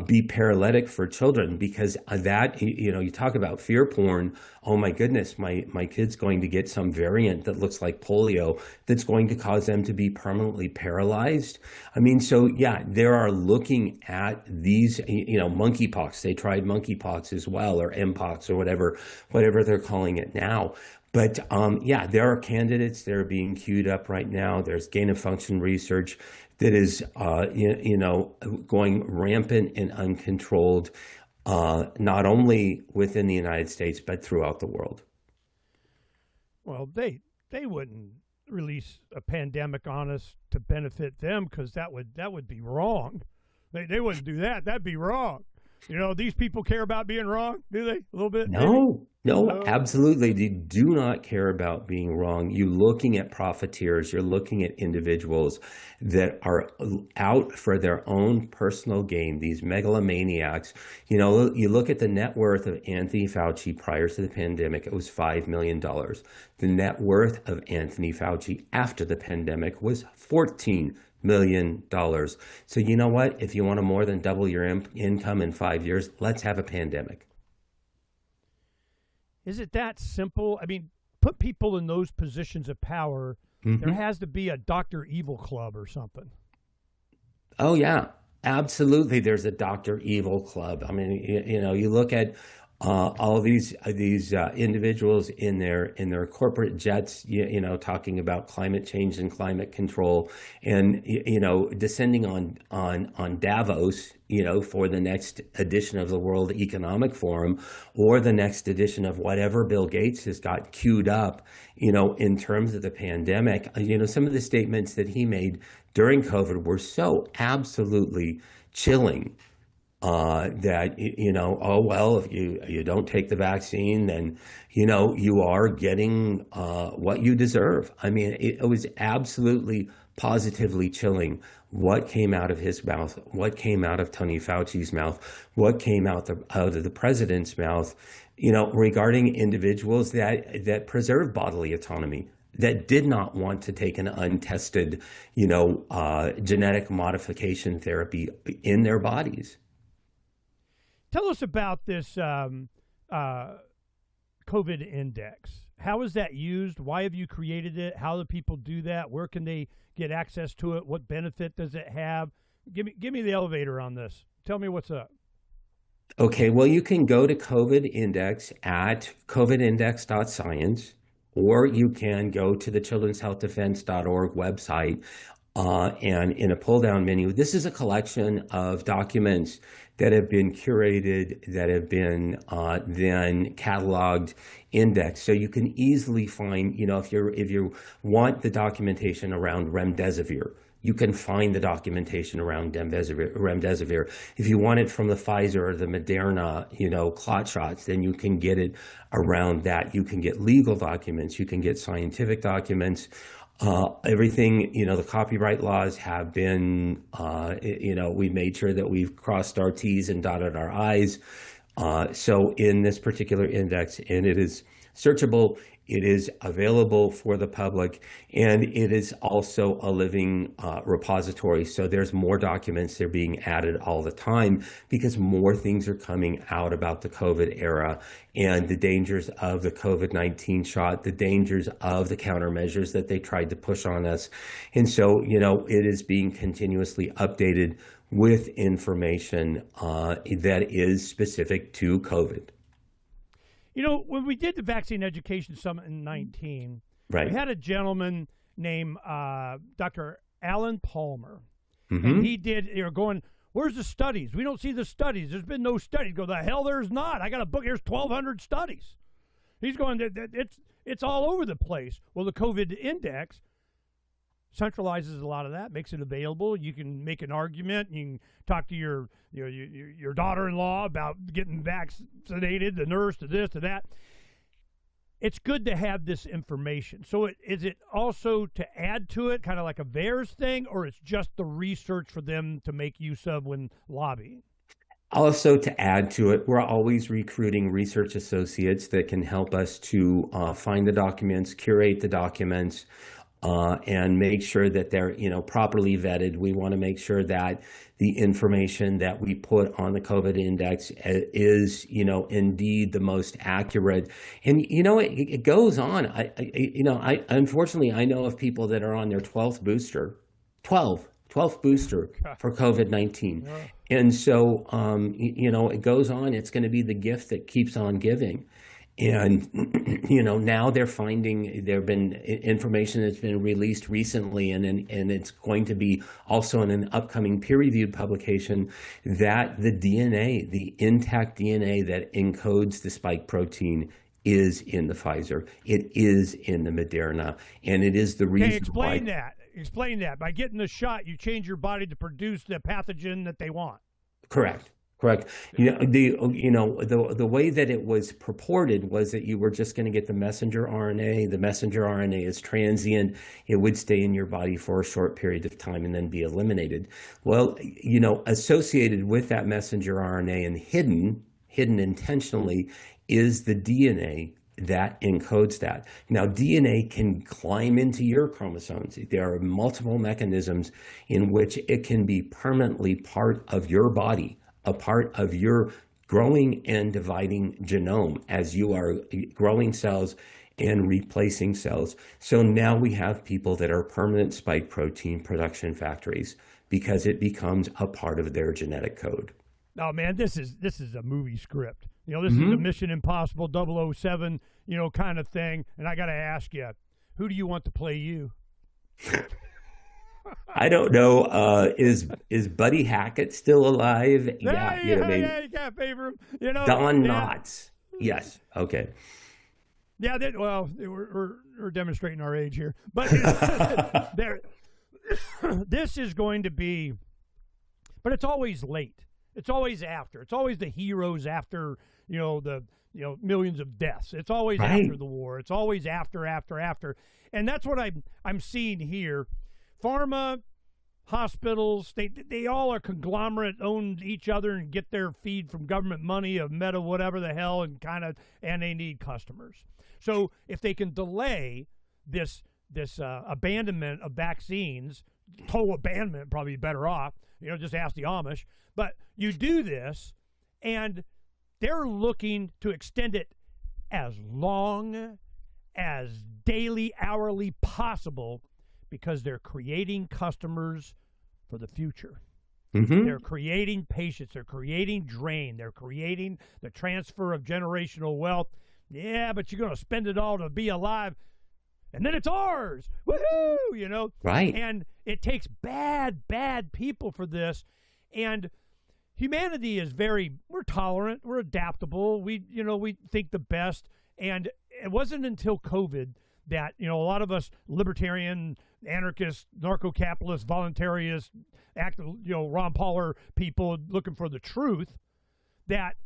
Speaker 4: be paralytic for children, because that, you talk about fear porn. Oh my goodness, my kid's going to get some variant that looks like polio that's going to cause them to be permanently paralyzed. So yeah, they are looking at these, monkeypox. They tried monkeypox as well, or mpox, or whatever they're calling it now. But yeah, there are candidates that are being queued up right now. There's gain of function research that is, going rampant and uncontrolled, not only within the United States, but throughout the world.
Speaker 3: Well, they wouldn't release a pandemic on us to benefit them, because that would be wrong. They wouldn't do that. That'd be wrong. These people care about being wrong, do they? A little bit?
Speaker 4: No, absolutely. They do not care about being wrong. You're looking at profiteers. You're looking at individuals that are out for their own personal gain, these megalomaniacs. You look at the net worth of Anthony Fauci prior to the pandemic, it was $5 million. The net worth of Anthony Fauci after the pandemic was $14 million. So you know what? If you want to more than double your income in 5 years, let's have a pandemic.
Speaker 3: Is it that simple? Put people in those positions of power. There has to be a Dr. Evil club or something.
Speaker 4: Oh yeah, absolutely. There's a Dr. Evil club. You look at all these individuals in their corporate jets, talking about climate change and climate control, and descending on Davos, for the next edition of the World Economic Forum, or the next edition of whatever Bill Gates has got queued up, in terms of the pandemic. Some of the statements that he made during COVID were so absolutely chilling. That, if you don't take the vaccine, then, you are getting what you deserve. It was absolutely positively chilling what came out of his mouth, what came out of Tony Fauci's mouth, what came out of the president's mouth, regarding individuals that preserve bodily autonomy. that did not want to take an untested, genetic modification therapy in their bodies.
Speaker 3: Tell us about this COVID index. How is that used? Why have you created it? How do people do that? Where can they get access to it? What benefit does it have? Give me the elevator on this. Tell me what's up.
Speaker 4: Okay, well, you can go to COVID Index at covidindex.science, or you can go to the ChildrensHealthDefense.org website, and in a pull-down menu, this is a collection of documents that have been curated, that have been then cataloged, indexed. So you can easily find, if you want the documentation around remdesivir, you can find the documentation around remdesivir. If you want it from the Pfizer or the Moderna, clot shots, then you can get it around that. You can get legal documents. You can get scientific documents. Everything, the copyright laws have been, we made sure that we've crossed our T's and dotted our I's. So in this particular index, and it is searchable, it is available for the public, and it is also a living repository. So there's more documents that are being added all the time because more things are coming out about the COVID era and the dangers of the COVID-19 shot, the dangers of the countermeasures that they tried to push on us. And so, it is being continuously updated with information that is specific to COVID.
Speaker 3: When we did the Vaccine Education Summit in 19,
Speaker 4: right,
Speaker 3: we had a gentleman named Dr. Alan Palmer.
Speaker 4: Mm-hmm.
Speaker 3: And he did, going, where's the studies? We don't see the studies. There's been no studies. Go, the hell there's not. I got a book. Here's 1,200 studies. He's going, it's all over the place. Well, the COVID index centralizes a lot of that, makes it available. You can make an argument. You can talk to your daughter-in-law about getting vaccinated, the nurse, to this, to that. It's good to have this information. So is it also to add to it, kind of like a VAERS thing, or it's just the research for them to make use of when lobbying?
Speaker 4: Also, to add to it, we're always recruiting research associates that can help us to find the documents, curate the documents, and make sure that they're, properly vetted. We want to make sure that the information that we put on the COVID index is, indeed the most accurate. And, it goes on. I unfortunately, I know of people that are on their 12th booster for COVID-19. Yeah. And so, it goes on. It's going to be the gift that keeps on giving. And, now they're finding there have been information that's been released recently, and it's going to be also in an upcoming peer-reviewed publication that the DNA, the intact DNA that encodes the spike protein is in the Pfizer. It is in the Moderna. And it is the reason
Speaker 3: Explain that. By getting the shot, you change your body to produce the pathogen that they want.
Speaker 4: Correct. The way that it was purported was that you were just going to get the messenger RNA. The messenger RNA is transient. It would stay in your body for a short period of time and then be eliminated. Well, associated with that messenger RNA and hidden intentionally is the DNA that encodes that. Now, DNA can climb into your chromosomes. There are multiple mechanisms in which it can be permanently part of your body, a part of your growing and dividing genome as you are growing cells and replacing cells. So now we have people that are permanent spike protein production factories because it becomes a part of their genetic code.
Speaker 3: Oh man, this is a movie script. This is a Mission Impossible 007, kind of thing. And I got to ask you, who do you want to play you?
Speaker 4: I don't know. Is Buddy Hackett still alive?
Speaker 3: Maybe. You can't favor him.
Speaker 4: Don Knotts. Yes. Okay.
Speaker 3: Yeah. We're demonstrating our age here, but this is going to be. But it's always late. It's always after. It's always the heroes after the millions of deaths. It's always after the war. It's always after, and that's what I'm seeing here. Pharma, hospitals, they all are conglomerate, own each other and get their feed from government money of Meta, whatever the hell, and they need customers. So if they can delay this abandonment of vaccines, total abandonment, probably better off. Just ask the Amish. But you do this, and they're looking to extend it as long as daily, hourly possible, because they're creating customers for the future.
Speaker 4: Mm-hmm.
Speaker 3: They're creating patients. They're creating drain. They're creating the transfer of generational wealth. Yeah, but you're going to spend it all to be alive, and then it's ours. Woohoo!
Speaker 4: Right.
Speaker 3: And it takes bad people for this. And humanity is we're tolerant. We're adaptable. We think the best. And it wasn't until COVID that, a lot of us libertarian, anarchists, narco-capitalists, voluntarists, active, Ron Pauler people looking for the truth, that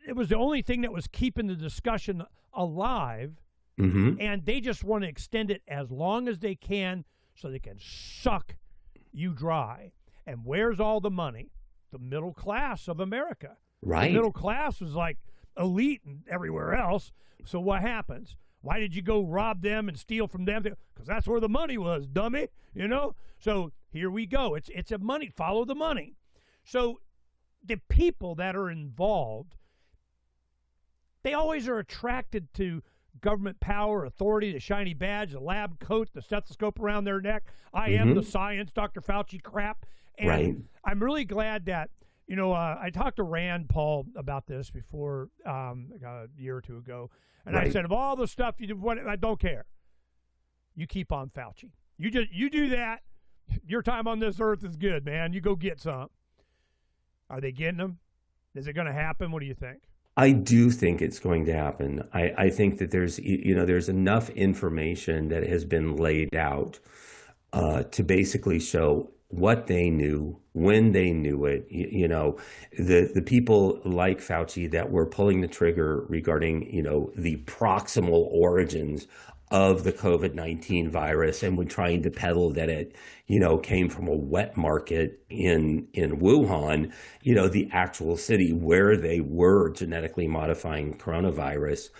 Speaker 3: it was the only thing that was keeping the discussion alive.
Speaker 4: Mm-hmm.
Speaker 3: And they just want to extend it as long as they can so they can suck you dry. And where's all the money? The middle class of America.
Speaker 4: Right.
Speaker 3: The middle class was like elite and everywhere else. So what happens? Why did you go rob them and steal from them? Because that's where the money was, dummy. So here we go. It's a money. Follow the money. So the people that are involved, they always are attracted to government power, authority, the shiny badge, the lab coat, the stethoscope around their neck. I am the science, Dr. Fauci crap. And
Speaker 4: right.
Speaker 3: I'm really glad that, I talked to Rand Paul about this before, a year or two ago. And
Speaker 4: right.
Speaker 3: I said, of all the stuff you do, I don't care. You keep on Fauci. You do that. Your time on this earth is good, man. You go get some. Are they getting them? Is it going to happen? What do you think?
Speaker 4: I do think it's going to happen. I think that there's enough information that has been laid out to basically show what they knew, when they knew it. The people like Fauci that were pulling the trigger regarding, the proximal origins of the COVID-19 virus, and we're trying to peddle that it, came from a wet market in Wuhan, the actual city where they were genetically modifying coronavirus.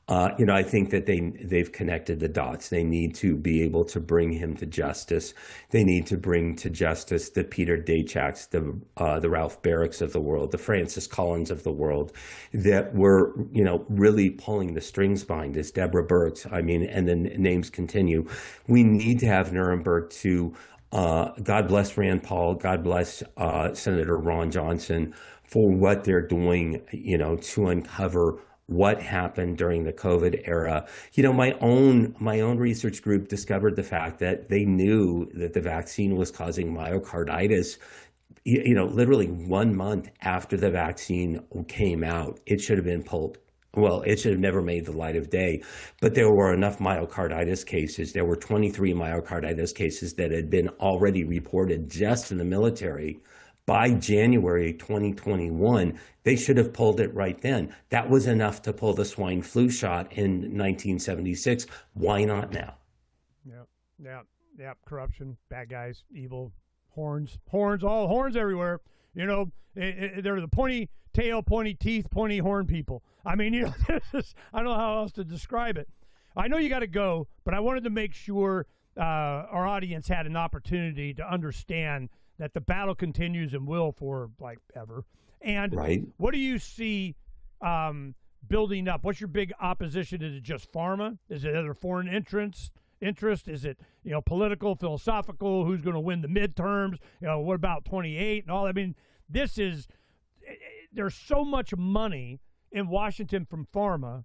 Speaker 4: I think that they've connected the dots. They need to be able to bring him to justice. They need to bring to justice the Peter Daszaks, the Ralph Barracks of the world, the Francis Collins of the world, that were, really pulling the strings behind this. Deborah Birx, and then names continue. We need to have Nuremberg to, God bless Rand Paul, God bless Senator Ron Johnson for what they're doing, to uncover what happened during the COVID era. My own research group discovered the fact that they knew that the vaccine was causing myocarditis, literally 1 month after the vaccine came out. It should have been pulled. Well, it should have never made the light of day, but there were enough myocarditis cases. There were 23 myocarditis cases that had been already reported just in the military. By January 2021, they should have pulled it right then. That was enough to pull the swine flu shot in 1976. Why not now?
Speaker 3: Yeah. Corruption, bad guys, evil, horns, all horns everywhere. They're the pointy tail, pointy teeth, pointy horn people. I don't know how else to describe it. I know you got to go, but I wanted to make sure our audience had an opportunity to understand that the battle continues and will for like ever. And
Speaker 4: right.
Speaker 3: What do you see building up? What's your big opposition? Is it just pharma? Is it other foreign interest? Is it, political, philosophical? Who's going to win the midterms? What about 28 and all? There's so much money in Washington from pharma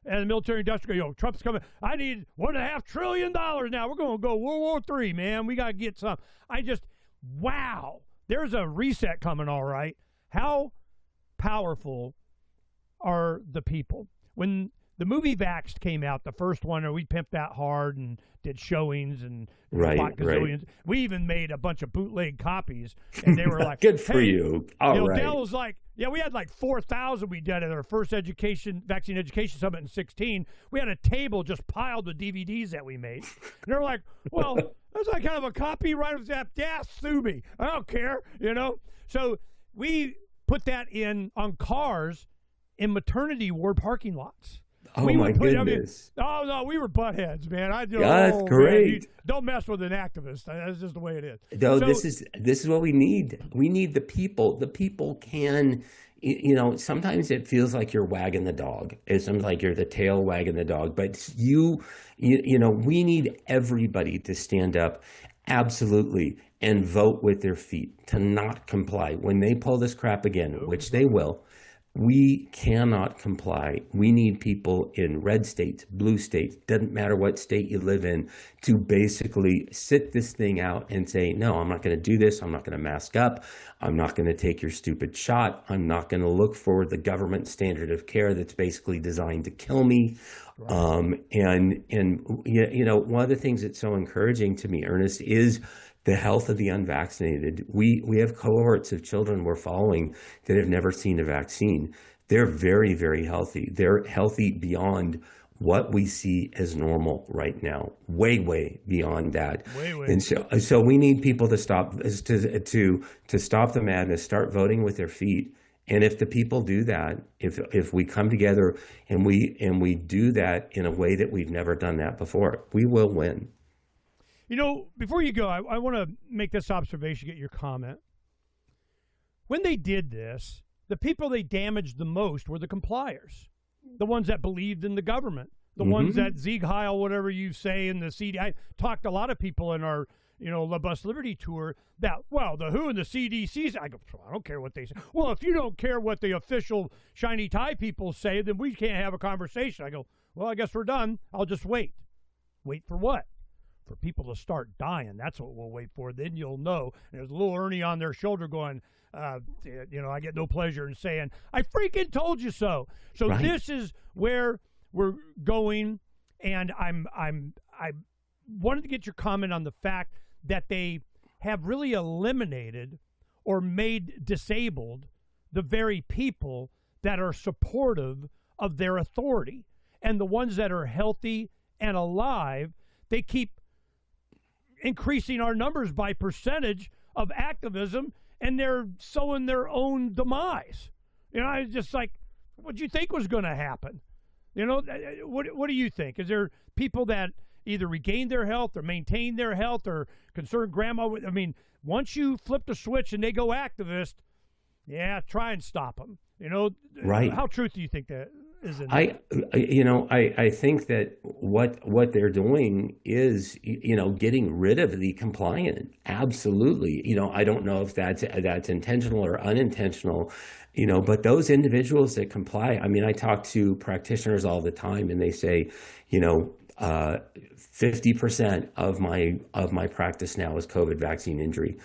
Speaker 3: and the military industrial. Trump's coming. I need $1.5 trillion now. We're going to go World War III, man. We got to get some. Wow, there's a reset coming, all right. How powerful are the people? When the movie Vaxxed came out, the first one, we pimped that hard and did showings and bought gazillions. Right. We even made a bunch of bootleg copies, and they were like,
Speaker 4: good for you. All right.
Speaker 3: Dell was like, we had like 4,000 we did at our first vaccine education summit in 2016. We had a table just piled with DVDs that we made. And they were like, well, that's like kind of a copyright of that. Yeah, sue me. I don't care, So we put that on cars in maternity ward parking lots.
Speaker 4: Oh my goodness.
Speaker 3: Oh no, we were butt heads, man.
Speaker 4: That's great.
Speaker 3: Man, don't mess with an activist. That's just the way it is.
Speaker 4: No, this is what we need. We need the people. The people can, sometimes it feels like you're wagging the dog. It seems like you're the tail wagging the dog. But we need everybody to stand up, absolutely, and vote with their feet, to not comply. When they pull this crap again, which they will, we cannot comply. We need people in red states, blue states, doesn't matter what state you live in, to basically sit this thing out and say, no, I'm not going to do this. I'm not going to mask up. I'm not going to take your stupid shot. I'm not going to look for the government standard of care that's basically designed to kill me. Right. One of the things that's so encouraging to me, Ernest, is the health of the unvaccinated. We have cohorts of children we're following that have never seen a vaccine. They're very, very healthy. They're healthy beyond what we see as normal right now, way, way beyond that.
Speaker 3: Way.
Speaker 4: And so we need people to stop the madness, start voting with their feet. And if the people do that, if we come together and we do that in a way that we've never done that before, we will win.
Speaker 3: Before you go, I want to make this observation, get your comment. When they did this, the people they damaged the most were the compliers, the ones that believed in the government, the ones that Sieg Heil, whatever you say, in the CD. I talked to a lot of people in our, La Bus Liberty tour that, well, the WHO and the CDC, I go, I don't care what they say. Well, if you don't care what the official shiny tie people say, then we can't have a conversation. I go, well, I guess we're done. I'll just wait. Wait for what? For people to start dying. That's what we'll wait for. Then you'll know. And there's a little Ernie on their shoulder going, I get no pleasure in saying, I freaking told you so. So right. This is where we're going. And I wanted to get your comment on the fact that they have really eliminated or made disabled the very people that are supportive of their authority. And the ones that are healthy and alive, they keep increasing our numbers by percentage of activism, and they're sowing their own demise. I was just like, what do you think was going to happen? What do you think? Is there people that either regain their health or maintain their health or concerned grandma? I mean, once you flip the switch and they go activist, yeah, try and stop them. Right. How true do you think that is?
Speaker 4: I think that what they're doing is, getting rid of the compliant. Absolutely. I don't know if that's intentional or unintentional, but those individuals that comply, I talk to practitioners all the time and they say, 50% of my practice now is COVID vaccine injury.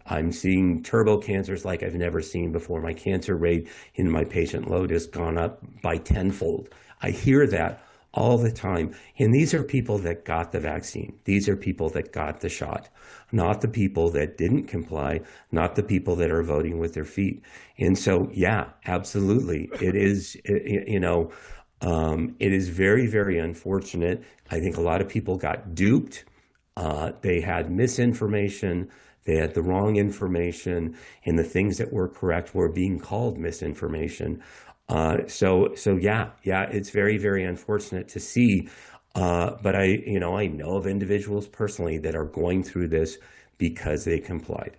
Speaker 4: I'm seeing turbo cancers like I've never seen before. My cancer rate in my patient load has gone up by tenfold. I hear that all the time. And these are people that got the vaccine. These are people that got the shot, not the people that didn't comply, not the people that are voting with their feet. And so, yeah, absolutely. It is, it is very, very unfortunate. I think a lot of people got duped. They had misinformation. They had the wrong information, and the things that were correct were being called misinformation. So yeah, it's very, very unfortunate to see. But I know of individuals personally that are going through this because they complied.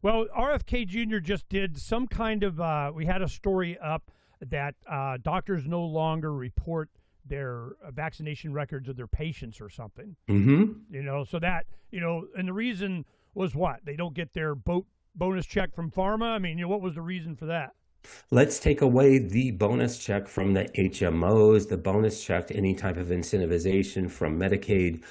Speaker 3: Well, RFK Jr. just did some kind of, we had a story up that doctors no longer report their vaccination records of their patients or something. Mm-hmm. So that, and the reason was what? They don't get their bonus check from pharma? What was the reason for that?
Speaker 4: Let's take away the bonus check from the HMOs, the bonus check, any type of incentivization from Medicaid.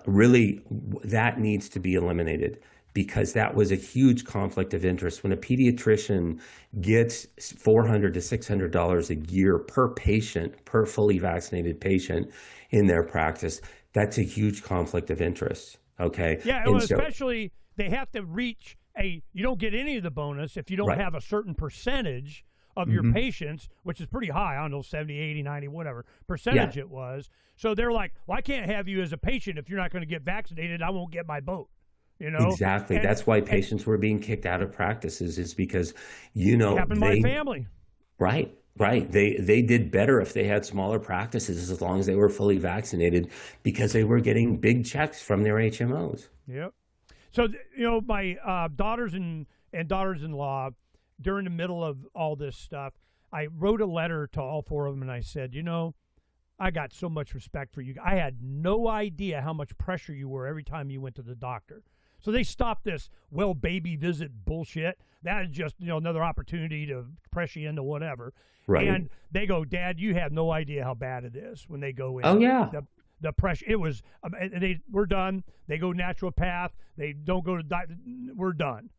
Speaker 4: Really, that needs to be eliminated, because that was a huge conflict of interest. When a pediatrician gets $400 to $600 a year per patient, per fully vaccinated patient in their practice, that's a huge conflict of interest. Okay.
Speaker 3: Yeah, well, especially they have to reach you don't get any of the bonus if you don't have a certain percentage of your patients, which is pretty high. I don't know, 70, 80, 90, whatever percentage it was. So they're like, well, I can't have you as a patient if you're not going to get vaccinated. I won't get my vote.
Speaker 4: Exactly. That's why patients were being kicked out of practices, is because,
Speaker 3: it happened to my family.
Speaker 4: Right. Right. They did better if they had smaller practices as long as they were fully vaccinated because they were getting big checks from their HMOs.
Speaker 3: Yep. So, my daughters and daughters-in-law, during the middle of all this stuff, I wrote a letter to all four of them, and I said, I got so much respect for you. I had no idea how much pressure you were every time you went to the doctor. So they stopped this baby visit bullshit. That is just, another opportunity to press you into whatever.
Speaker 4: Right.
Speaker 3: And they go, Dad, you have no idea how bad it is when they go in.
Speaker 4: Oh, yeah.
Speaker 3: The pressure, it was, we're done. They go naturopath. They don't go to doctor. We're done.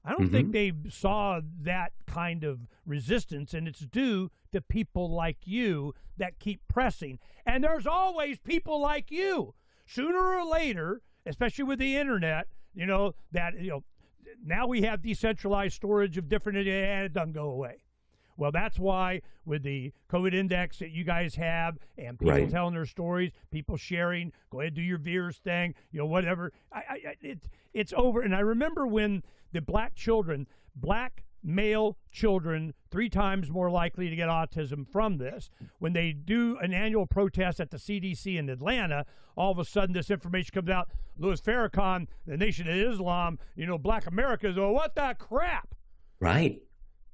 Speaker 3: I don't think they saw that kind of resistance, and it's due to people like you that keep pressing. And there's always people like you. Sooner or later, especially with the internet, now we have decentralized storage of different, and it doesn't go away. Well, that's why with the COVID index that you guys have and people telling their stories, people sharing, go ahead, do your VIRS thing, whatever. It's over. And I remember when the black male children, 3 times more likely to get autism from this, when they do an annual protest at the CDC in Atlanta, all of a sudden this information comes out. Louis Farrakhan, the Nation of Islam, Black America is, what the crap?
Speaker 4: Right.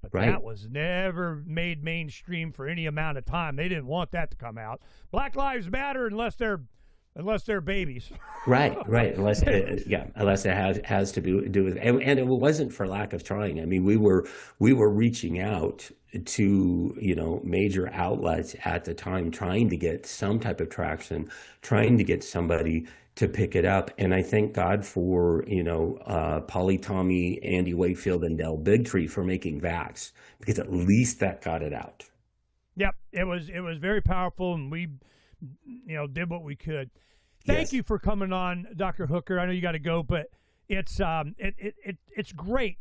Speaker 3: But that was never made mainstream for any amount of time. They didn't want that to come out. Black Lives Matter unless they're babies. Right.
Speaker 4: Unless it has to do with, and it wasn't for lack of trying. I mean, we were reaching out to major outlets at the time, trying to get some type of traction, trying to get somebody to pick it up. And I thank God for Polly Tommy, Andy Wakefield, and Del Bigtree for making Vax, because at least that got it out.
Speaker 3: Yep, it was very powerful, and we did what we could. Thank you for coming on, Dr. Hooker. I know you got to go, but it's great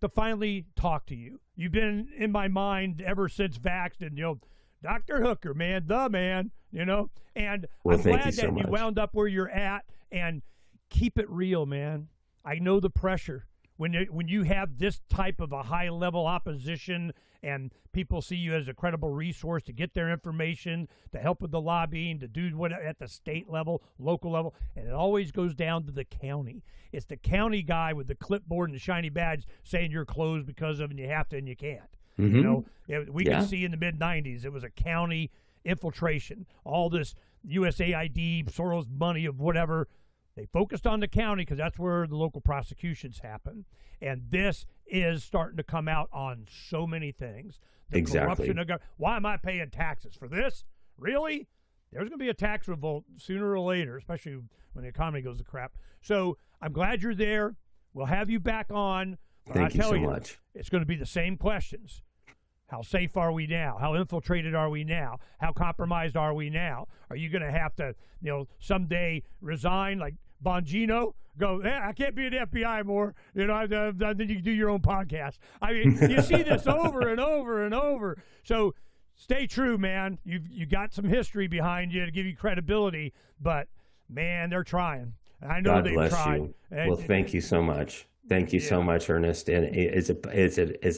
Speaker 3: to finally talk to you. You've been in my mind ever since Vaxxed, and Dr. Hooker, man, the man, and I'm glad that you wound up where you're at, and keep it real, man. I know the pressure when you have this type of a high level opposition and people see you as a credible resource to get their information, to help with the lobbying, to do what at the state level, local level, and it always goes down to the county. It's the county guy with the clipboard and the shiny badge saying you're closed because of, and you have to and you can't. We could see in the mid-'90s it was a county infiltration. All this USAID, Soros money of whatever. They focused on the county because that's where the local prosecutions happen. And this is starting to come out on so many things. The corruption of why am I paying taxes for this? Really? There's going to be a tax revolt sooner or later, especially when the economy goes to crap. So I'm glad you're there. We'll have you back on.
Speaker 4: Thank you so much.
Speaker 3: It's going to be the same questions. How safe are we now? How infiltrated are we now? How compromised are we now? Are you going to have to, someday resign like Bongino? Go, I can't be an FBI more. Then you can do your own podcast. I mean, you see this over and over and over. So stay true, man. You got some history behind you to give you credibility, but man, they're trying. I know they've tried.
Speaker 4: Well, thank you so much. Thank you so much, Ernest. And it's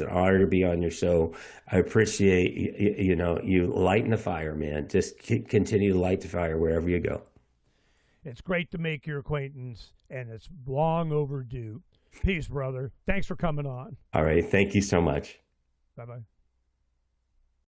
Speaker 4: an honor to be on your show. I appreciate, you lighting the fire, man. Just continue to light the fire wherever you go.
Speaker 3: It's great to make your acquaintance, and it's long overdue. Peace, brother. Thanks for coming on.
Speaker 4: All right. Thank you so much.
Speaker 3: Bye-bye.